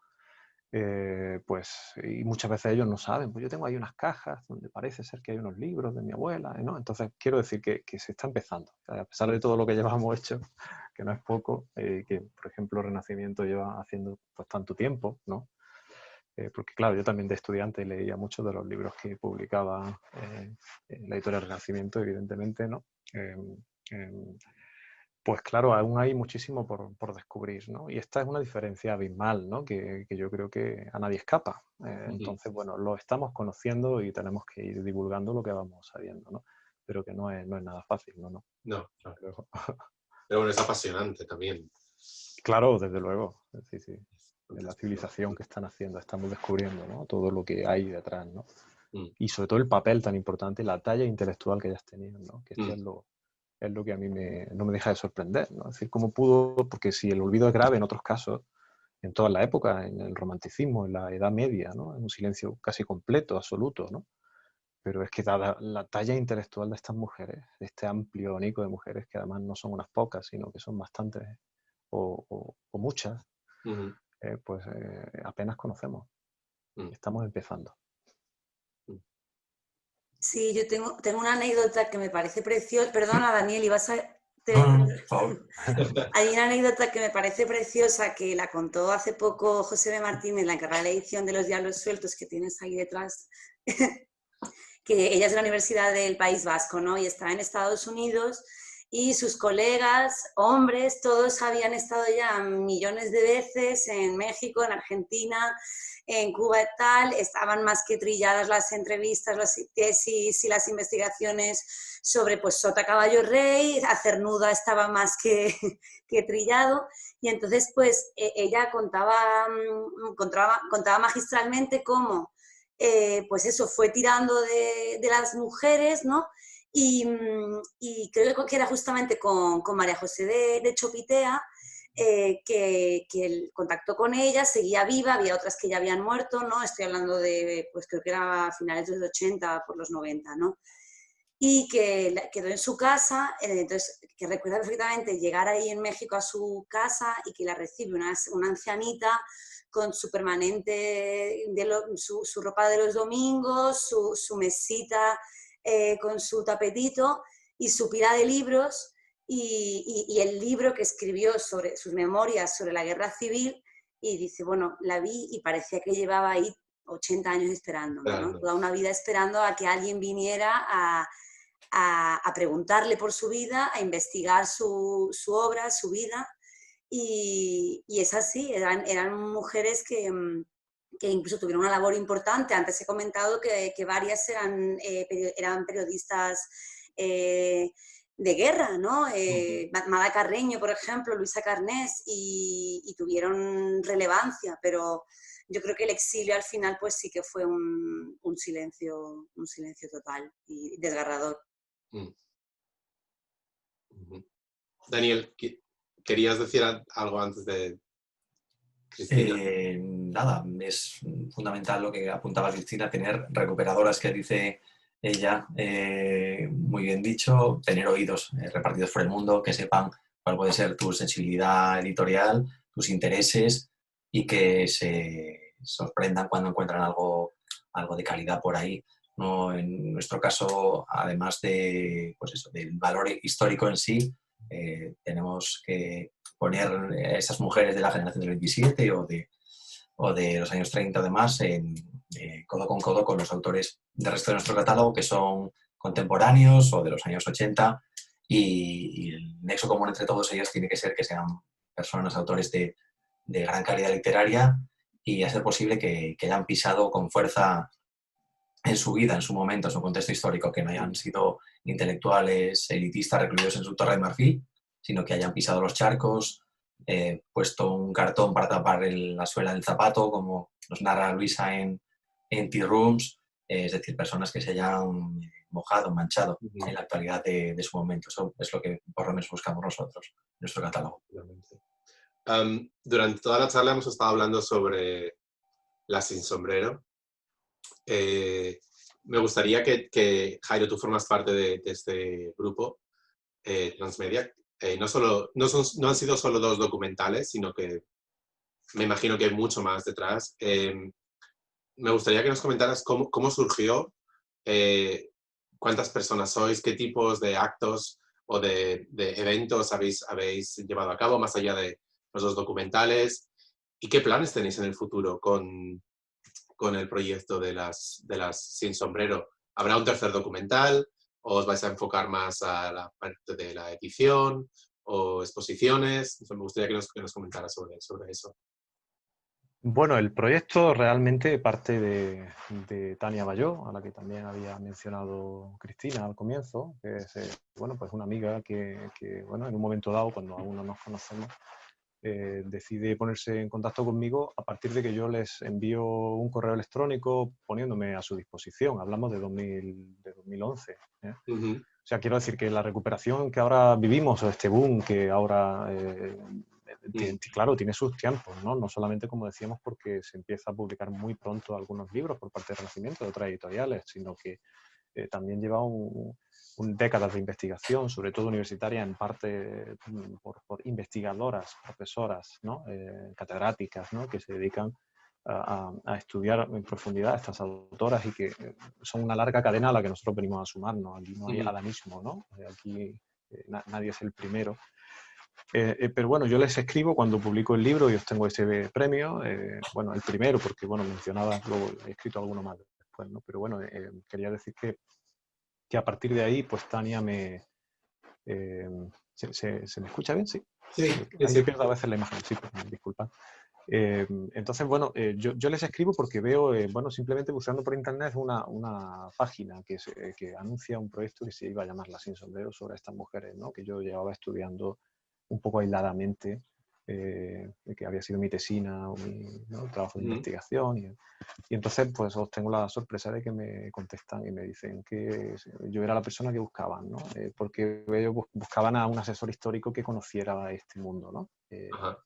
pues, y muchas veces ellos no saben, pues yo tengo ahí unas cajas donde parece ser que hay unos libros de mi abuela, ¿no? Entonces, quiero decir que se está empezando, a pesar de todo lo que llevamos hecho, que no es poco, que, por ejemplo, Renacimiento lleva haciendo pues tanto tiempo, ¿no? Porque claro, yo también de estudiante leía muchos de los libros que publicaba la editorial Renacimiento, evidentemente, ¿no? Eh, eh, pues claro, aún hay muchísimo por descubrir, ¿no? Y esta es una diferencia abismal, ¿no? Que yo creo que a nadie escapa. Entonces, bueno, lo estamos conociendo y tenemos que ir divulgando lo que vamos sabiendo, ¿no? Pero que no es nada fácil, ¿no? No. No, claro. Pero, Pero bueno, es apasionante también. claro, desde luego, sí, sí. En la Entonces, civilización que están haciendo, estamos descubriendo, ¿no? Todo lo que hay detrás, ¿no? mm, Y sobre todo el papel tan importante, la talla intelectual que ellas tenían, ¿no? Que esto mm, es lo que a mí no me deja de sorprender, ¿no? Es decir, cómo pudo, porque si el olvido es grave en otros casos, en toda la época, en el romanticismo, en la Edad Media, ¿no? En un silencio casi completo, absoluto, ¿no? Pero es que dada la talla intelectual de estas mujeres, de este amplio abanico de mujeres, que además no son unas pocas, sino que son bastantes o muchas, mm, pues apenas conocemos. mm, Estamos empezando. mm. Sí, yo tengo una anécdota que me parece preciosa. Perdona, Daniel, ibas a... No, por favor. Hay una anécdota que me parece preciosa que la contó hace poco José B. Martínez, la encargada de la edición de Los Diablos Sueltos que tienes ahí detrás, que ella es de la Universidad del País Vasco, ¿no? Y está en Estados Unidos y sus colegas, hombres, todos habían estado ya millones de veces en México, en Argentina, en Cuba y tal, estaban más que trilladas las entrevistas, las tesis y las investigaciones sobre pues Sota Caballo Rey, a Cernuda estaba más que trillado, y entonces pues ella contaba magistralmente cómo pues eso, fue tirando de las mujeres, ¿no? Y creo que era justamente con María José de Chopitea, que él contactó con ella, seguía viva, había otras que ya habían muerto, ¿no? Estoy hablando de, pues creo que era a finales de los 80, por los 90, ¿no? Y que quedó en su casa, entonces que recuerda perfectamente llegar ahí en México a su casa y que la recibe una ancianita con su permanente, su ropa de los domingos, su mesita con su tapetito y su pila de libros y el libro que escribió sobre sus memorias sobre la guerra civil, y dice, bueno, la vi y parecía que llevaba ahí 80 años esperando, ¿no? Claro. Toda una vida esperando a que alguien viniera a preguntarle por su vida, a investigar su obra, su vida. Y es así, eran mujeres que incluso tuvieron una labor importante. Antes he comentado que varias eran periodistas de guerra, ¿no? Mada Carreño, por ejemplo, Luisa Carnés, y tuvieron relevancia, pero yo creo que el exilio al final pues sí que fue un silencio total y desgarrador. Daniel, ¿querías decir algo antes de Cristina? Nada, es fundamental lo que apuntaba Cristina, tener recuperadoras, que dice ella, muy bien dicho, tener oídos repartidos por el mundo, que sepan cuál puede ser tu sensibilidad editorial, tus intereses, y que se sorprendan cuando encuentran algo de calidad por ahí. ¿No? En nuestro caso, además de, pues eso, del valor histórico en sí, tenemos que poner a esas mujeres de la generación del 27 o de los años 30 o demás codo con codo con los autores del resto de nuestro catálogo, que son contemporáneos o de los años 80, y el nexo común entre todos ellos tiene que ser que sean personas, autores de gran calidad literaria, y a ser posible que hayan pisado con fuerza en su vida, en su momento, en su contexto histórico, que no hayan sido intelectuales elitistas recluidos en su Torre de Marfil, sino que hayan pisado los charcos, puesto un cartón para tapar la suela del zapato, como nos narra Luisa en Tea Rooms, es decir, personas que se hayan mojado, manchado en la actualidad de su momento. Eso es lo que por lo menos buscamos nosotros en nuestro catálogo. Durante toda la charla hemos estado hablando sobre Las Sin Sombrero. Me gustaría que, Jairo, tú formas parte de este grupo, Transmedia. No han sido solo 2 documentales, sino que me imagino que hay mucho más detrás. Me gustaría que nos comentaras cómo surgió, cuántas personas sois, qué tipos de actos o de eventos habéis llevado a cabo, más allá de los 2 documentales, y qué planes tenéis en el futuro con el proyecto de las Sin Sombrero. ¿Habrá un tercer documental? ¿O os vais a enfocar más a la parte de la edición o exposiciones? Me gustaría que nos comentaras sobre eso. Bueno, el proyecto realmente parte de Tania Bayó, a la que también había mencionado Cristina al comienzo, que es bueno, pues una amiga que bueno, en un momento dado, cuando aún no nos conocemos, decide ponerse en contacto conmigo a partir de que yo les envío un correo electrónico poniéndome a su disposición. Hablamos de 2011. O sea, quiero decir que la recuperación que ahora vivimos, o este boom que ahora, claro, tiene sus tiempos, ¿no? No solamente, como decíamos, porque se empieza a publicar muy pronto algunos libros por parte de Renacimiento, de otras editoriales, sino que también lleva décadas de investigación, sobre todo universitaria, en parte por investigadoras, profesoras, ¿no? Catedráticas, ¿no? Que se dedican a estudiar en profundidad a estas autoras, y que son una larga cadena a la que nosotros venimos a sumarnos. Aquí no hay adanismo, ¿no? Aquí nadie es el primero. Pero bueno, yo les escribo cuando publico el libro y obtengo ese premio. Bueno, el primero, porque bueno, mencionaba, luego he escrito alguno más después, ¿no? Pero bueno, quería decir que a partir de ahí, pues Tania ¿se me escucha bien? Sí. Sí. Ahí pierdo a veces la imagen, sí, pues, disculpa. Entonces, bueno, yo les escribo porque veo, bueno, simplemente buscando por internet una página que anuncia un proyecto que se iba a llamar Las Sin Sombrero, sobre estas mujeres, ¿no? Que yo llevaba estudiando un poco aisladamente, que había sido mi tesina o mi, ¿no? trabajo de investigación. Y entonces, pues obtengo la sorpresa de que me contestan y me dicen que yo era la persona que buscaban, ¿no? Porque ellos buscaban a un asesor histórico que conociera este mundo, ¿no?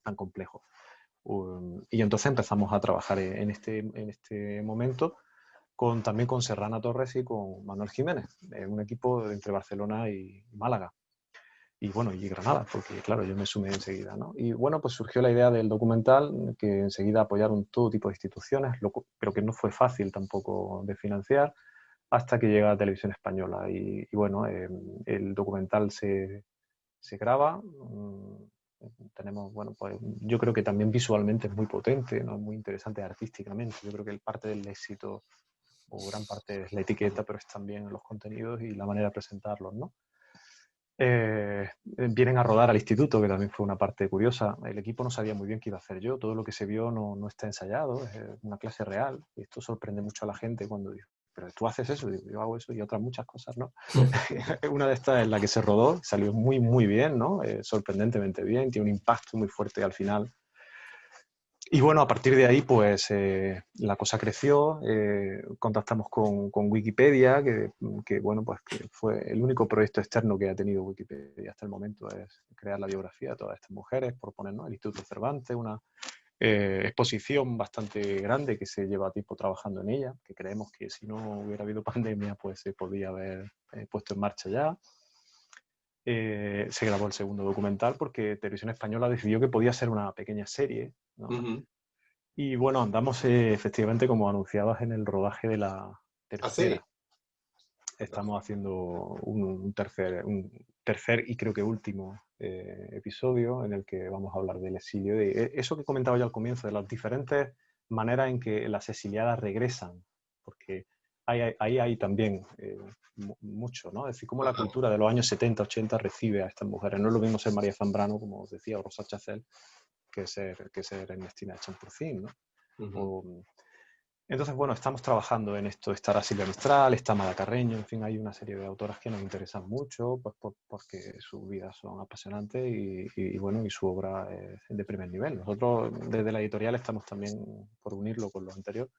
Tan complejo. Y entonces empezamos a trabajar en este momento también con Serrana Torres y con Manuel Jiménez, un equipo entre Barcelona y Málaga. Y bueno, y Granada, porque claro, yo me sumé enseguida, ¿no? Y bueno, pues surgió la idea del documental, que enseguida apoyaron todo tipo de instituciones, pero que no fue fácil tampoco de financiar, hasta que llega a Televisión Española. Y bueno, el documental se graba Tenemos, bueno, pues yo creo que también visualmente es muy potente, ¿no? Muy interesante artísticamente. Yo creo que parte del éxito, o gran parte es la etiqueta, pero es también los contenidos y la manera de presentarlos, ¿no? Vienen a rodar al instituto, que también fue una parte curiosa. El equipo no sabía muy bien qué iba a hacer yo. Todo lo que se vio no está ensayado, es una clase real. Y esto sorprende mucho a la gente cuando dice, pero tú haces eso, y yo hago eso y otras muchas cosas, ¿no? Una de estas es la que se rodó, salió muy, muy bien, ¿no? Sorprendentemente bien, tiene un impacto muy fuerte al final. Y bueno, a partir de ahí, pues la cosa creció, contactamos con Wikipedia, que, bueno, pues que fue el único proyecto externo que ha tenido Wikipedia hasta el momento, es crear la biografía de todas estas mujeres, por poner, ¿no?, el Instituto Cervantes, una exposición bastante grande que se lleva tiempo trabajando en ella, que creemos que si no hubiera habido pandemia, pues se podía haber puesto en marcha ya. Se grabó el segundo documental porque Televisión Española decidió que podía ser una pequeña serie, ¿no? Y bueno, andamos efectivamente, como anunciabas, en el rodaje de la tercera. ¿Ah, sí? Estamos haciendo un tercer y creo que último episodio en el que vamos a hablar del exilio. De eso que comentaba yo al comienzo, de las diferentes maneras en que las exiliadas regresan, porque ahí hay también mucho, ¿no? Es decir, cómo la cultura de los años 70, 80 recibe a estas mujeres. No es lo mismo ser María Zambrano, como os decía, o Rosa Chacel, que ser Ernestina Champurcín, ¿no? Entonces, bueno, estamos trabajando en esto. Está Silvia Mistral, está Amada Carreño, en fin, hay una serie de autoras que nos interesan mucho, pues porque sus vidas son apasionantes y bueno, y su obra es de primer nivel. Nosotros desde la editorial estamos también, por unirlo con lo anterior,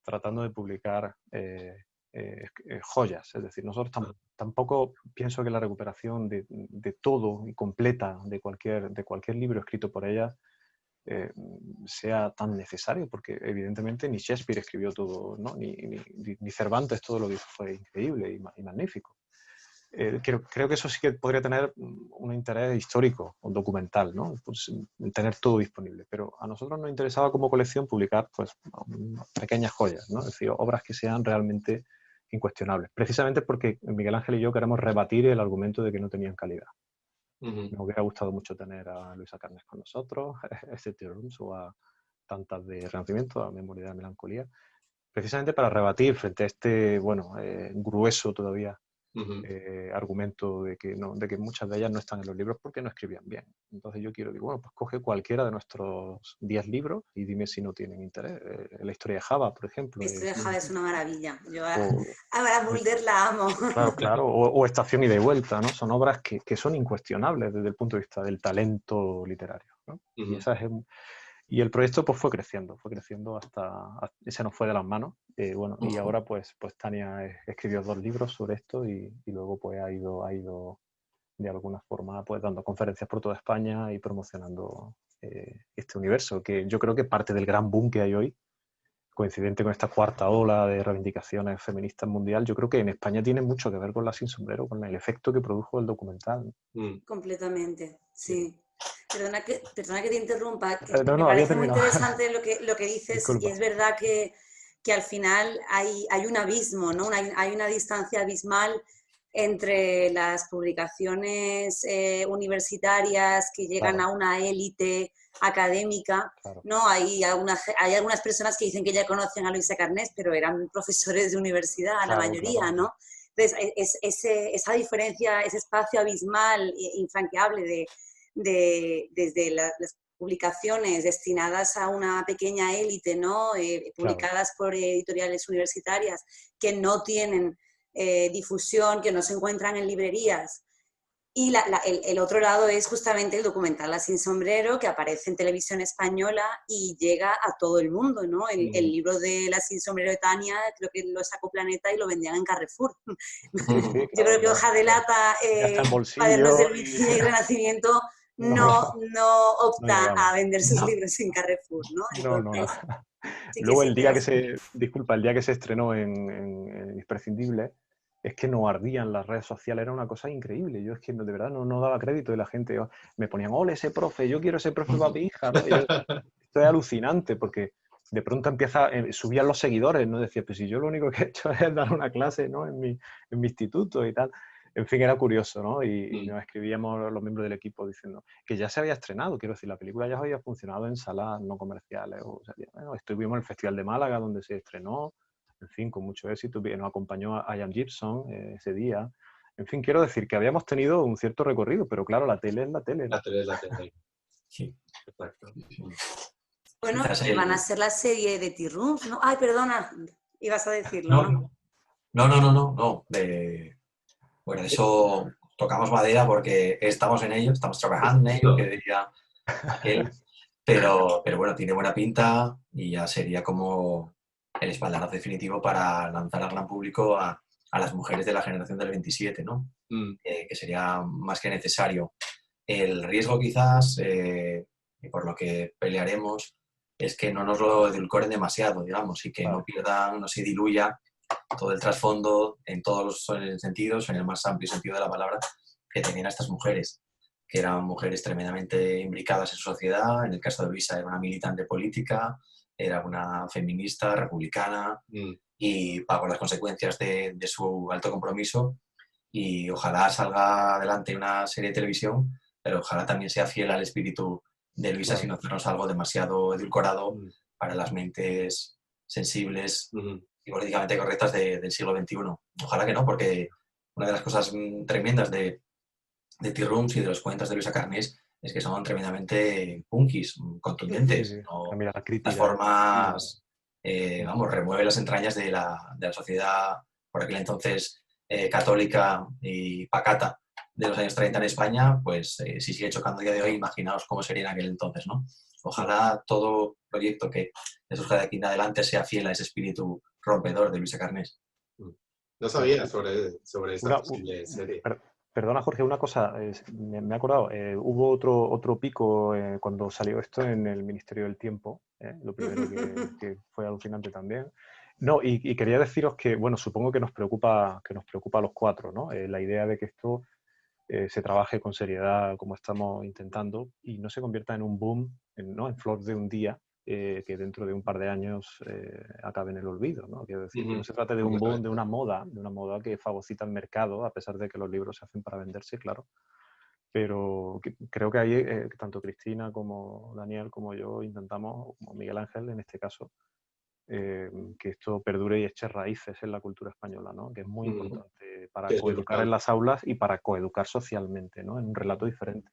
tratando de publicar joyas. Es decir, nosotros tampoco pienso que la recuperación de todo y completa de cualquier libro escrito por ella sea tan necesario, porque evidentemente ni Shakespeare escribió todo, ¿no? ni Cervantes todo lo que hizo fue increíble y magnífico. Creo que eso sí que podría tener un interés histórico o documental, ¿no? Pues, tener todo disponible, pero a nosotros nos interesaba como colección publicar, pues, pequeñas joyas, ¿no? Es decir, obras que sean realmente incuestionables, precisamente porque Miguel Ángel y yo queremos rebatir el argumento de que no tenían calidad. Me hubiera gustado mucho tener a Luisa Carnes con nosotros, a St. Rooms o a tantas de Renacimiento, a Memoria de la Melancolía, precisamente para rebatir frente a este, bueno, grueso todavía argumento de que muchas de ellas no están en los libros porque no escribían bien. Entonces yo digo, bueno, pues coge cualquiera de nuestros 10 libros y dime si no tienen interés. La historia de Java, por ejemplo. La historia de Java es una maravilla. Yo a Mulder la amo. Claro. O Estación Ida y Vuelta, ¿no? Son obras que son incuestionables desde el punto de vista del talento literario, ¿no? Y el proyecto pues fue creciendo hasta se nos fue de las manos. Y ahora pues Tania escribió 2 libros sobre esto y luego pues ha ido de alguna forma pues dando conferencias por toda España y promocionando este universo, que yo creo que parte del gran boom que hay hoy, coincidente con esta cuarta ola de reivindicaciones feministas mundial, yo creo que en España tiene mucho que ver con La Sin Sombrero, con el efecto que produjo el documental. Completamente, sí. Perdona que te interrumpa, que me parece muy interesante lo que dices. Disculpa. Y es verdad que al final hay un abismo, ¿no? Hay una distancia abismal entre las publicaciones universitarias que llegan a una élite académica, ¿no? Hay algunas personas que dicen que ya conocen a Luisa Carnés, pero eran profesores de universidad, la mayoría, ¿no? Entonces, esa diferencia, ese espacio abismal, infranqueable desde las publicaciones destinadas a una pequeña élite, ¿no? Publicadas por editoriales universitarias que no tienen difusión, que no se encuentran en librerías. Y el otro lado es justamente el documental La Sin Sombrero, que aparece en Televisión Española y llega a todo el mundo, ¿no? El libro de La Sin Sombrero de Tania, creo que lo sacó Planeta y lo vendían en Carrefour. Yo creo que Hoja de Lata, Cuadernos del Vigía y Renacimiento no opta a vender sus libros en Carrefour, ¿no? Entonces, sí, luego el día que se estrenó en Imprescindible, es que no ardían las redes sociales, era una cosa increíble. Yo es que de verdad no daba crédito y la gente me ponían, ole ese profe, yo quiero ese profe para mi hija, ¿no? Esto es alucinante porque de pronto subían los seguidores, ¿no? Decía, pues si yo lo único que he hecho es dar una clase, ¿no? En mi instituto y tal. En fin, era curioso, ¿no? Y nos escribíamos los miembros del equipo diciendo que ya se había estrenado, quiero decir, la película ya había funcionado en salas no comerciales. O sea, bueno, estuvimos en el Festival de Málaga donde se estrenó, en fin, con mucho éxito. Nos acompañó a Ian Gibson ese día. En fin, quiero decir que habíamos tenido un cierto recorrido, pero claro, la tele es la tele, ¿no? La tele es la tele. Sí. Exacto. Bueno, van a ser la serie de Tea Rooms, ¿no? Ay, perdona, ibas a decirlo, ¿no? No. Bueno, eso tocamos madera porque estamos en ello, estamos trabajando en ello, que diría aquel. Pero bueno, tiene buena pinta y ya sería como el espaldarazo definitivo para lanzar al gran público a las mujeres de la generación del 27, ¿no? Que sería más que necesario. El riesgo quizás, y por lo que pelearemos, es que no nos lo edulcoren demasiado, digamos, y que no pierdan, no se diluya todo el trasfondo en todos los sentidos, en el más amplio sentido de la palabra, que tenían estas mujeres, que eran mujeres tremendamente imbricadas en su sociedad. En el caso de Luisa era una militante política, era una feminista, republicana, y pagó las consecuencias de su alto compromiso. Y ojalá salga adelante una serie de televisión, pero ojalá también sea fiel al espíritu de Luisa, sin hacernos algo demasiado edulcorado para las mentes sensibles y políticamente correctas del siglo XXI. Ojalá que no, porque una de las cosas tremendas de Tea Rooms y de los cuentos de Luisa Carnés es que son tremendamente punkis, contundentes. Sí. ¿No? Mira, la crítica. Las formas, remueve las entrañas de la sociedad por aquel entonces católica y pacata de los años 30 en España, pues si sigue chocando a día de hoy, imaginaos cómo sería en aquel entonces, ¿no? Ojalá todo proyecto que surja de aquí en adelante sea fiel a ese espíritu rompedor de Luisa Carnés. No sabía sobre esta posible serie. Perdona, Jorge, una cosa, me he acordado, hubo otro pico cuando salió esto en el Ministerio del Tiempo, lo primero que fue alucinante también. No, y quería deciros que, bueno, supongo que nos preocupa a los cuatro, ¿no? La idea de que esto se trabaje con seriedad como estamos intentando y no se convierta en un boom, ¿no? En flor de un día, que dentro de un par de años acabe en el olvido, ¿no? Quiero decir, que no se trata de un boom, de una moda que fagocita el mercado, a pesar de que los libros se hacen para venderse, claro. Pero creo que ahí, tanto Cristina como Daniel, como yo, intentamos, como Miguel Ángel en este caso, que esto perdure y eche raíces en la cultura española, ¿no? Que es muy importante para coeducar en las aulas y para coeducar socialmente, ¿no? En un relato diferente.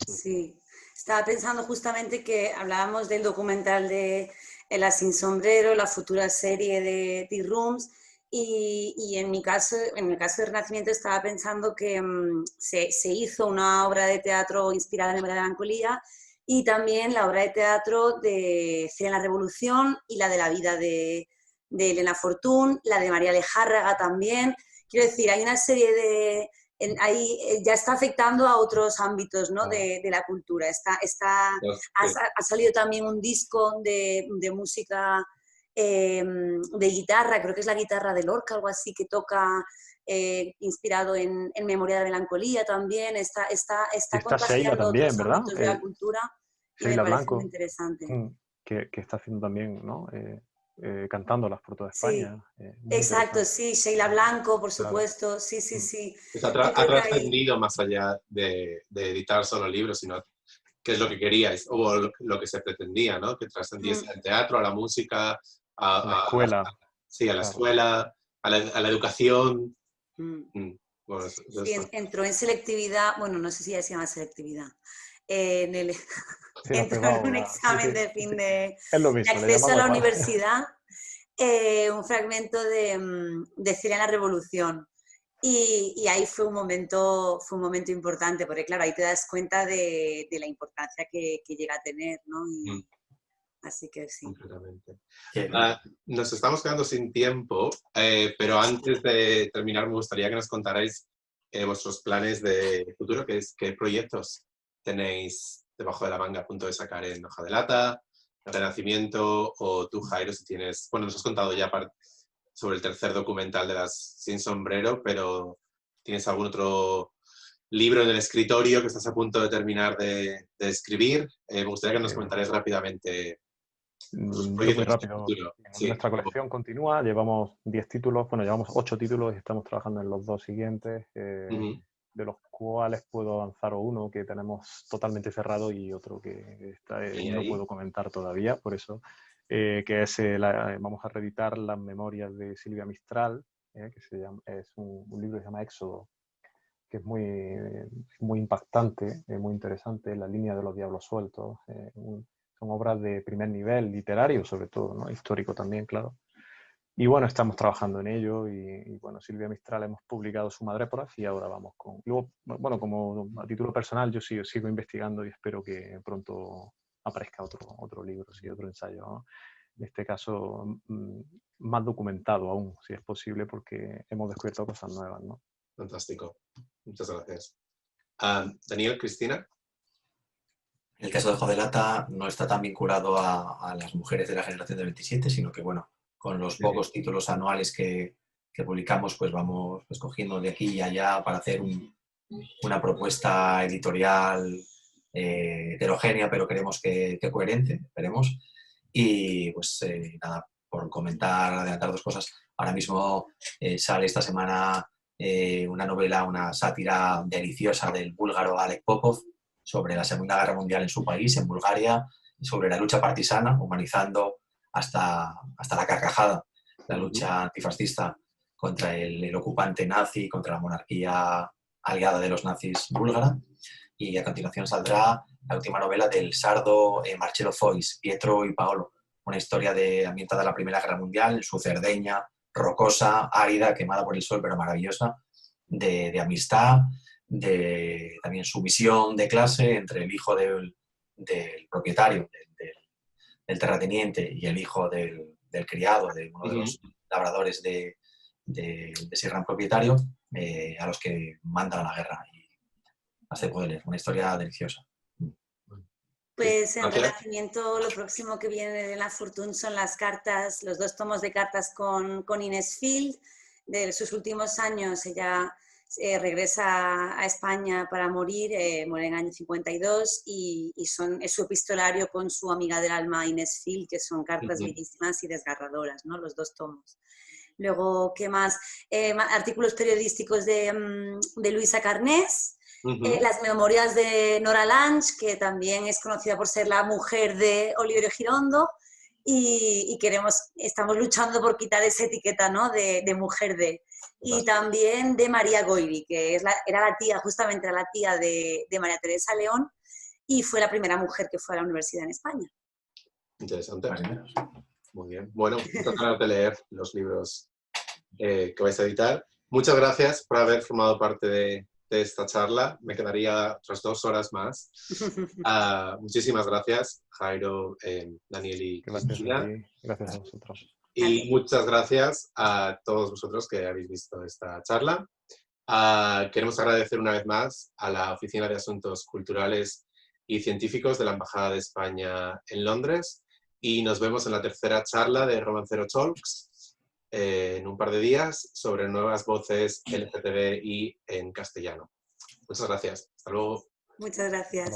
Sí, estaba pensando justamente que hablábamos del documental de El Sin Sombrero, la futura serie de Tea Rooms, y en el caso de Renacimiento estaba pensando que se hizo una obra de teatro inspirada en la melancolía y también la obra de teatro de Celia en la Revolución y la de la vida de Elena Fortún, la de María Lejárraga también. Quiero decir, hay una serie de... Ahí ya está afectando a otros ámbitos, ¿no? de la cultura. Ha salido también un disco de música de guitarra, creo que es la guitarra de Lorca, algo así, que toca inspirado en Memoria de la Melancolía también. Está Sheila también, otros ¿verdad? ámbitos de la cultura y Sheila me parece Blanco, muy interesante. que está haciendo también, ¿no? Cantándolas por toda España. Sí, exacto, sí, Sheila Blanco, por supuesto, claro. sí. Pues ha trascendido más allá de editar solo libros, sino qué es lo que queríais, o lo que se pretendía, ¿no? Que trascendiese al teatro, a la música, a la escuela. A la escuela, a la educación. Bueno, sí, entró en selectividad, bueno, no sé si ya se llama selectividad, entró en un examen de fin de acceso a la universidad, un fragmento de Celia en la Revolución. Y ahí fue un momento importante, porque claro, ahí te das cuenta de la importancia que llega a tener, ¿no? Así que sí. Completamente. Nos estamos quedando sin tiempo, pero antes de terminar me gustaría que nos contarais vuestros planes de futuro, qué proyectos tenéis debajo de la manga a punto de sacar en Hoja de Lata, Renacimiento, o tú, Jairo, si tienes... Bueno, nos has contado ya sobre el tercer documental de Las Sin Sombrero, pero ¿tienes algún otro libro en el escritorio que estás a punto de terminar de escribir? Me gustaría que nos comentarais rápidamente Muy rápido. Sí. Nuestra colección continúa, llevamos 10 títulos, bueno, llevamos 8 títulos y estamos trabajando en los 2 siguientes, de los cuales puedo avanzar uno que tenemos totalmente cerrado y otro que no puedo comentar todavía, por eso, que es, vamos a reeditar las memorias de Silvia Mistral, que es un libro que se llama Éxodo, que es muy impactante, muy interesante, La línea de los diablos sueltos. Son obras de primer nivel, literario sobre todo, ¿no? Histórico también, claro. Y bueno, estamos trabajando en ello y bueno, Silvia Mistral hemos publicado su Madréporas y ahora vamos con... Luego, bueno, como a título personal yo sigo investigando y espero que pronto aparezca otro libro, sí, otro ensayo, ¿no? En este caso más documentado aún, si es posible, porque hemos descubierto cosas nuevas, ¿no? Fantástico. Muchas gracias. Daniel, Cristina. El caso de Jodelata no está tan vinculado a las mujeres de la generación del 27, sino que, bueno, con los pocos títulos anuales que publicamos, pues vamos escogiendo de aquí y allá para hacer una propuesta editorial heterogénea, pero creemos que coherente, esperemos. Y pues nada, por comentar, adelantar 2 cosas. Ahora mismo sale esta semana una novela, una sátira deliciosa del búlgaro Alek Popov sobre la Segunda Guerra Mundial en su país, en Bulgaria, y sobre la lucha partisana, humanizando hasta la carcajada la lucha antifascista contra el ocupante nazi, contra la monarquía aliada de los nazis búlgara. Y a continuación saldrá la última novela del sardo Marcello Foix, Pietro y Paolo, una historia ambientada en la Primera Guerra Mundial, en su Cerdeña, rocosa, árida, quemada por el sol, pero maravillosa, de amistad, de también sumisión de clase entre el hijo del propietario, del terrateniente, y el hijo del criado, de uno de los labradores de ese gran propietario, a los que mandan a la guerra. Y hace poder, una historia deliciosa. Pues en Renacimiento lo próximo que viene de la Fortune son las cartas, los 2 tomos de cartas con Ines Field. De sus últimos años ella regresa a España para morir, muere en el año 52 y es su epistolario con su amiga del alma Ines Field, que son cartas bellísimas y desgarradoras, ¿no? Los 2 tomos. Luego, ¿qué más? Artículos periodísticos de Luisa Carnés. Las memorias de Nora Lange, que también es conocida por ser la mujer de Oliverio Girondo, y estamos luchando por quitar esa etiqueta, ¿no? de mujer de. Y también de María Goiri, que era la tía, justamente era la tía de María Teresa León, y fue la primera mujer que fue a la universidad en España. Interesante. Muy bien. Bueno, muchas ganas de leer los libros que vais a editar. Muchas gracias por haber formado parte de esta charla. Me quedaría otras 2 horas más. Muchísimas gracias, Jairo, Daniel y Cristina. Gracias a vosotros. Y muchas gracias a todos vosotros que habéis visto esta charla. Queremos agradecer una vez más a la Oficina de Asuntos Culturales y Científicos de la Embajada de España en Londres, y nos vemos en la tercera charla de Romancero Talks en un par de días sobre nuevas voces LGTBI en castellano. Muchas gracias. Hasta luego. Muchas gracias.